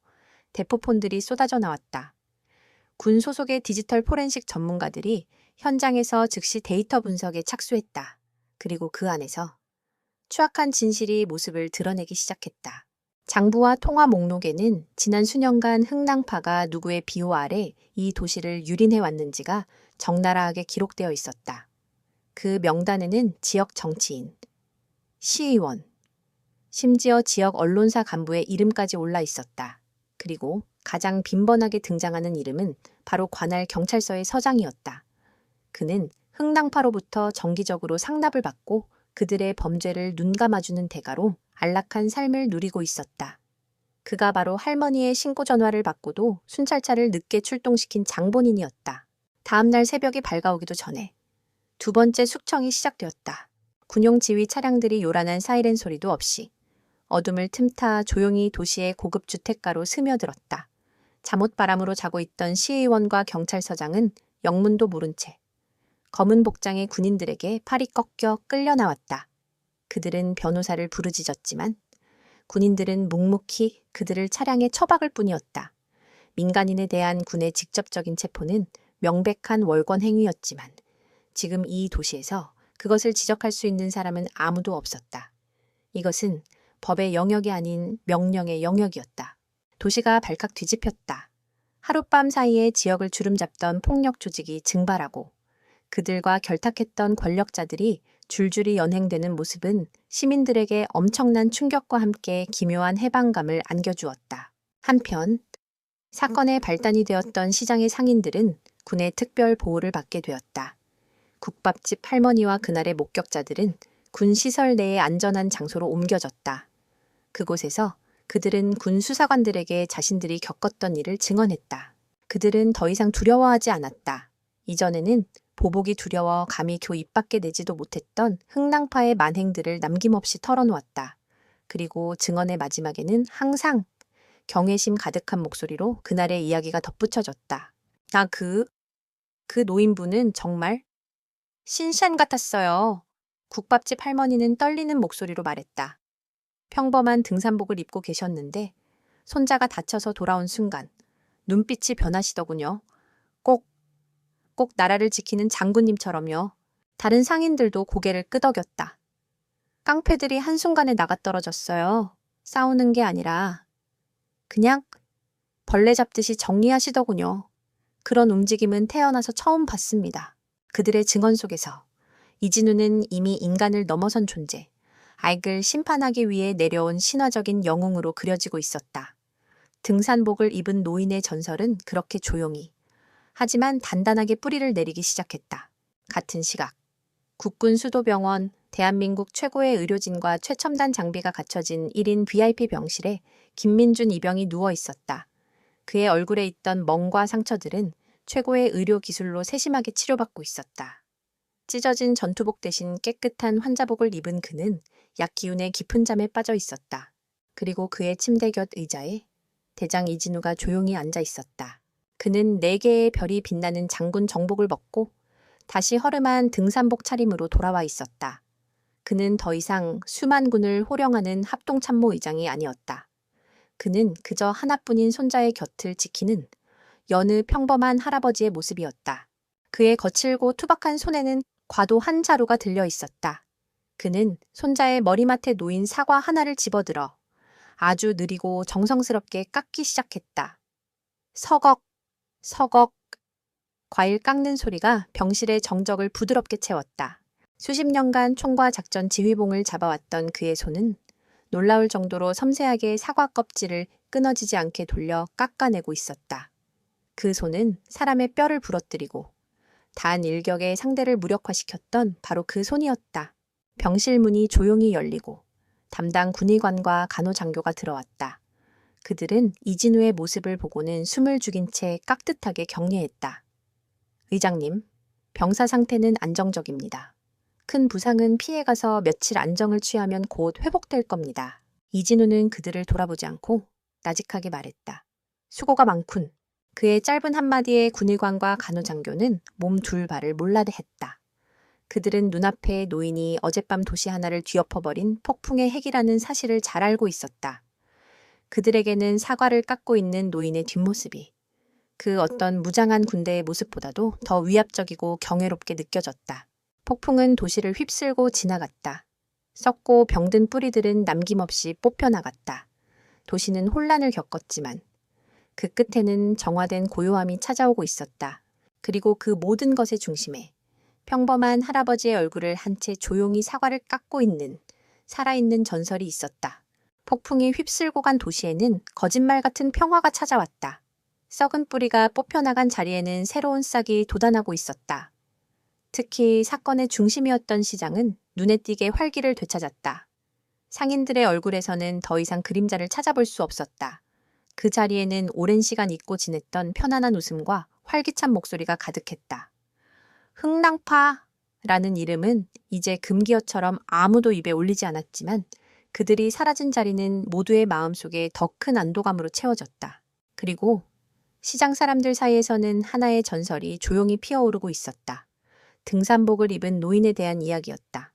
대포폰들이 쏟아져 나왔다. 군 소속의 디지털 포렌식 전문가들이 현장에서 즉시 데이터 분석에 착수했다. 그리고 그 안에서 추악한 진실이 모습을 드러내기 시작했다. 장부와 통화 목록에는 지난 수년간 흥낭파가 누구의 비호 아래 이 도시를 유린해 왔는지가 적나라하게 기록되어 있었다. 그 명단에는 지역 정치인, 시의원, 심지어 지역 언론사 간부의 이름까지 올라 있었다. 그리고 가장 빈번하게 등장하는 이름은 바로 관할 경찰서의 서장이었다. 그는 흥낭파로부터 정기적으로 상납을 받고 그들의 범죄를 눈감아주는 대가로 안락한 삶을 누리고 있었다. 그가 바로 할머니의 신고 전화를 받고도 순찰차를 늦게 출동시킨 장본인이었다. 다음 날 새벽이 밝아오기도 전에 두 번째 숙청이 시작되었다. 군용 지휘 차량들이 요란한 사이렌 소리도 없이 어둠을 틈타 조용히 도시의 고급 주택가로 스며들었다. 잠옷바람으로 자고 있던 시의원과 경찰서장은 영문도 모른 채 검은 복장의 군인들에게 팔이 꺾여 끌려 나왔다. 그들은 변호사를 부르짖었지만 군인들은 묵묵히 그들을 차량에 처박을 뿐이었다. 민간인에 대한 군의 직접적인 체포는 명백한 월권 행위였지만 지금 이 도시에서 그것을 지적할 수 있는 사람은 아무도 없었다. 이것은 법의 영역이 아닌 명령의 영역이었다. 도시가 발칵 뒤집혔다. 하룻밤 사이에 지역을 주름잡던 폭력 조직이 증발하고 그들과 결탁했던 권력자들이 줄줄이 연행되는 모습은 시민들에게 엄청난 충격과 함께 기묘한 해방감을 안겨주었다. 한편 사건의 발단이 되었던 시장의 상인들은 군의 특별 보호를 받게 되었다. 국밥집 할머니와 그날의 목격자들은 군 시설 내의 안전한 장소로 옮겨졌다. 그곳에서 그들은 군 수사관들에게 자신들이 겪었던 일을 증언했다. 그들은 더 이상 두려워하지 않았다. 이전에는 보복이 두려워 감히 교 입 밖에 내지도 못했던 흥낭파의 만행들을 남김없이 털어놓았다. 그리고 증언의 마지막에는 항상 경외심 가득한 목소리로 그날의 이야기가 덧붙여졌다. 그 노인분은 정말 신쟨 같았어요. 국밥집 할머니는 떨리는 목소리로 말했다. 평범한 등산복을 입고 계셨는데 손자가 다쳐서 돌아온 순간 눈빛이 변하시더군요. 꼭 나라를 지키는 장군님처럼요. 다른 상인들도 고개를 끄덕였다. 깡패들이 한순간에 나가떨어졌어요. 싸우는 게 아니라 그냥 벌레 잡듯이 정리하시더군요. 그런 움직임은 태어나서 처음 봤습니다. 그들의 증언 속에서 이진우는 이미 인간을 넘어선 존재, 악을 심판하기 위해 내려온 신화적인 영웅으로 그려지고 있었다. 등산복을 입은 노인의 전설은 그렇게 조용히, 하지만 단단하게 뿌리를 내리기 시작했다. 같은 시각, 국군 수도병원, 대한민국 최고의 의료진과 최첨단 장비가 갖춰진 1인 VIP 병실에 김민준 이병이 누워 있었다. 그의 얼굴에 있던 멍과 상처들은 최고의 의료 기술로 세심하게 치료받고 있었다. 찢어진 전투복 대신 깨끗한 환자복을 입은 그는 약기운의 깊은 잠에 빠져 있었다. 그리고 그의 침대 곁 의자에 대장 이진우가 조용히 앉아 있었다. 그는 4개의 별이 빛나는 장군 정복을 벗고 다시 허름한 등산복 차림으로 돌아와 있었다. 그는 더 이상 수만 군을 호령하는 합동참모 의장이 아니었다. 그는 그저 하나뿐인 손자의 곁을 지키는 여느 평범한 할아버지의 모습이었다. 그의 거칠고 투박한 손에는 과도 한 자루가 들려 있었다. 그는 손자의 머리맡에 놓인 사과 하나를 집어들어 아주 느리고 정성스럽게 깎기 시작했다. 서걱, 서걱. 과일 깎는 소리가 병실의 정적을 부드럽게 채웠다. 수십 년간 총과 작전 지휘봉을 잡아왔던 그의 손은 놀라울 정도로 섬세하게 사과 껍질을 끊어지지 않게 돌려 깎아내고 있었다. 그 손은 사람의 뼈를 부러뜨리고 단 일격의 상대를 무력화시켰던 바로 그 손이었다. 병실 문이 조용히 열리고 담당 군의관과 간호장교가 들어왔다. 그들은 이진우의 모습을 보고는 숨을 죽인 채 깍듯하게 격려했다. 의장님, 병사 상태는 안정적입니다. 큰 부상은 피해가서 며칠 안정을 취하면 곧 회복될 겁니다. 이진우는 그들을 돌아보지 않고 나직하게 말했다. 수고가 많군. 그의 짧은 한마디에 군의관과 간호장교는 몸 둘 발을 몰라했다. 그들은 눈앞에 노인이 어젯밤 도시 하나를 뒤엎어버린 폭풍의 핵이라는 사실을 잘 알고 있었다. 그들에게는 사과를 깎고 있는 노인의 뒷모습이 그 어떤 무장한 군대의 모습보다도 더 위압적이고 경외롭게 느껴졌다. 폭풍은 도시를 휩쓸고 지나갔다. 썩고 병든 뿌리들은 남김없이 뽑혀나갔다. 도시는 혼란을 겪었지만 그 끝에는 정화된 고요함이 찾아오고 있었다. 그리고 그 모든 것의 중심에 평범한 할아버지의 얼굴을 한 채 조용히 사과를 깎고 있는 살아있는 전설이 있었다. 폭풍이 휩쓸고 간 도시에는 거짓말 같은 평화가 찾아왔다. 썩은 뿌리가 뽑혀나간 자리에는 새로운 싹이 돋아나고 있었다. 특히 사건의 중심이었던 시장은 눈에 띄게 활기를 되찾았다. 상인들의 얼굴에서는 더 이상 그림자를 찾아볼 수 없었다. 그 자리에는 오랜 시간 잊고 지냈던 편안한 웃음과 활기찬 목소리가 가득했다. 흥낭파, 라는 이름은 이제 금기어처럼 아무도 입에 올리지 않았지만 그들이 사라진 자리는 모두의 마음속에 더 큰 안도감으로 채워졌다. 그리고 시장 사람들 사이에서는 하나의 전설이 조용히 피어오르고 있었다. 등산복을 입은 노인에 대한 이야기였다.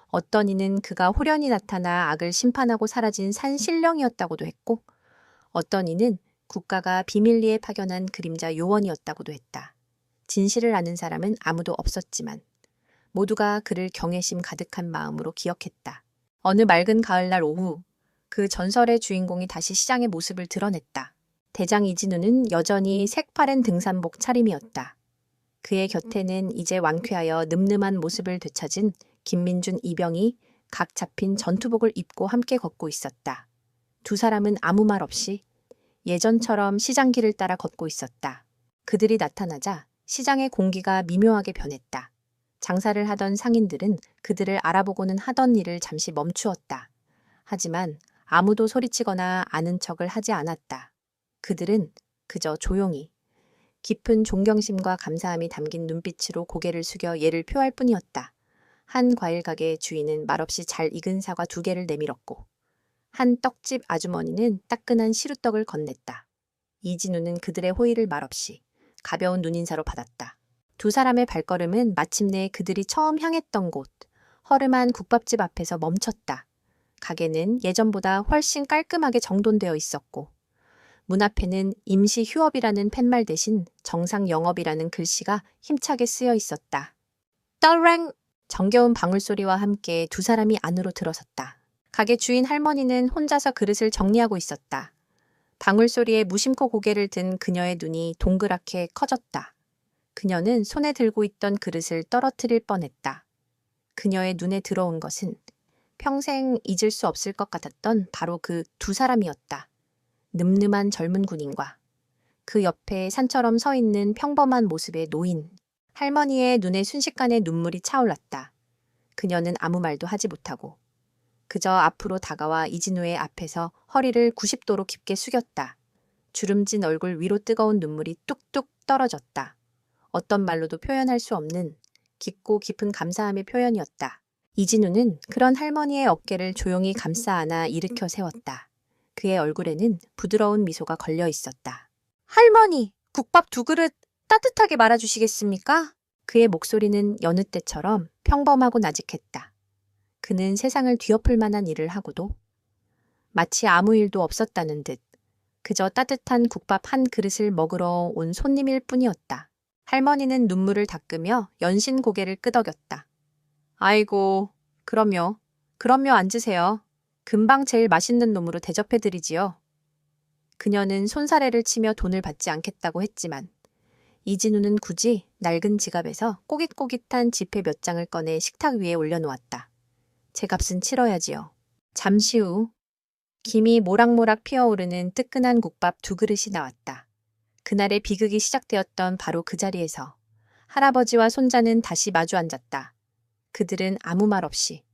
어떤 이는 그가 호련히 나타나 악을 심판하고 사라진 산신령이었다고도 했고, 어떤 이는 국가가 비밀리에 파견한 그림자 요원이었다고도 했다. 진실을 아는 사람은 아무도 없었지만 모두가 그를 경외심 가득한 마음으로 기억했다. 어느 맑은 가을날 오후, 그 전설의 주인공이 다시 시장의 모습을 드러냈다. 대장 이진우는 여전히 색파른 등산복 차림이었다. 그의 곁에는 이제 완쾌하여 늠름한 모습을 되찾은 김민준, 이병이 각 잡힌 전투복을 입고 함께 걷고 있었다. 두 사람은 아무 말 없이 예전처럼 시장길을 따라 걷고 있었다. 그들이 나타나자 시장의 공기가 미묘하게 변했다. 장사를 하던 상인들은 그들을 알아보고는 하던 일을 잠시 멈추었다. 하지만 아무도 소리치거나 아는 척을 하지 않았다. 그들은 그저 조용히 깊은 존경심과 감사함이 담긴 눈빛으로 고개를 숙여 예를 표할 뿐이었다. 한 과일 가게의 주인은 말없이 잘 익은 사과 2개를 내밀었고 한 떡집 아주머니는 따끈한 시루떡을 건넸다. 이진우는 그들의 호의를 말없이 가벼운 눈인사로 받았다. 두 사람의 발걸음은 마침내 그들이 처음 향했던 곳, 허름한 국밥집 앞에서 멈췄다. 가게는 예전보다 훨씬 깔끔하게 정돈되어 있었고 문 앞에는 임시 휴업이라는 팻말 대신 정상 영업이라는 글씨가 힘차게 쓰여 있었다. 떠랭! 정겨운 방울소리와 함께 두 사람이 안으로 들어섰다. 가게 주인 할머니는 혼자서 그릇을 정리하고 있었다. 방울소리에 무심코 고개를 든 그녀의 눈이 동그랗게 커졌다. 그녀는 손에 들고 있던 그릇을 떨어뜨릴 뻔했다. 그녀의 눈에 들어온 것은 평생 잊을 수 없을 것 같았던 바로 그 두 사람이었다. 늠름한 젊은 군인과 그 옆에 산처럼 서 있는 평범한 모습의 노인. 할머니의 눈에 순식간에 눈물이 차올랐다. 그녀는 아무 말도 하지 못하고 그저 앞으로 다가와 이진우의 앞에서 허리를 90도로 깊게 숙였다. 주름진 얼굴 위로 뜨거운 눈물이 뚝뚝 떨어졌다. 어떤 말로도 표현할 수 없는 깊고 깊은 감사함의 표현이었다. 이진우는 그런 할머니의 어깨를 조용히 감싸 안아 일으켜 세웠다. 그의 얼굴에는 부드러운 미소가 걸려 있었다. 할머니, 국밥 2그릇 따뜻하게 말아주시겠습니까? 그의 목소리는 여느 때처럼 평범하고 나직했다. 그는 세상을 뒤엎을 만한 일을 하고도 마치 아무 일도 없었다는 듯 그저 따뜻한 국밥 한 그릇을 먹으러 온 손님일 뿐이었다. 할머니는 눈물을 닦으며 연신 고개를 끄덕였다. 아이고, 그럼요. 앉으세요. 금방 제일 맛있는 놈으로 대접해드리지요. 그녀는 손사래를 치며 돈을 받지 않겠다고 했지만 이진우는 굳이 낡은 지갑에서 꼬깃꼬깃한 지폐 몇 장을 꺼내 식탁 위에 올려놓았다. 제 값은 치러야지요. 잠시 후 김이 모락모락 피어오르는 뜨끈한 국밥 2그릇이 나왔다. 그날의 비극이 시작되었던 바로 그 자리에서 할아버지와 손자는 다시 마주 앉았다. 그들은 아무 말 없이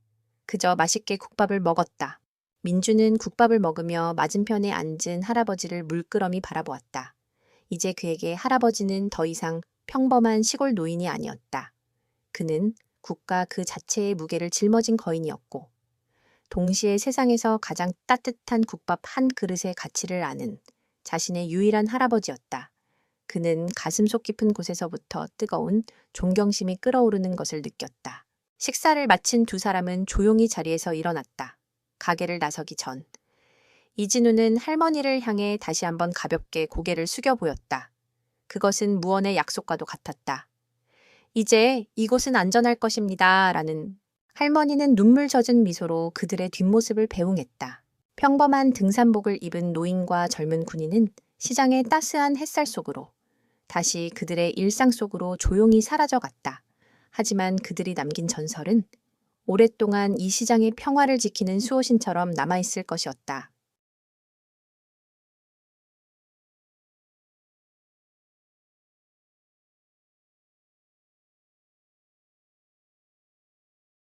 그저 맛있게 국밥을 먹었다. 민주는 국밥을 먹으며 맞은편에 앉은 할아버지를 물끄러미 바라보았다. 이제 그에게 할아버지는 더 이상 평범한 시골 노인이 아니었다. 그는 국가 그 자체의 무게를 짊어진 거인이었고 동시에 세상에서 가장 따뜻한 국밥 한 그릇의 가치를 아는 자신의 유일한 할아버지였다. 그는 가슴속 깊은 곳에서부터 뜨거운 존경심이 끓어오르는 것을 느꼈다. 식사를 마친 두 사람은 조용히 자리에서 일어났다. 가게를 나서기 전 이진우는 할머니를 향해 다시 한번 가볍게 고개를 숙여 보였다. 그것은 무언의 약속과도 같았다. 이제 이곳은 안전할 것입니다. 라는. 할머니는 눈물 젖은 미소로 그들의 뒷모습을 배웅했다. 평범한 등산복을 입은 노인과 젊은 군인은 시장의 따스한 햇살 속으로 다시 그들의 일상 속으로 조용히 사라져갔다. 하지만 그들이 남긴 전설은 오랫동안 이 시장의 평화를 지키는 수호신처럼 남아있을 것이었다.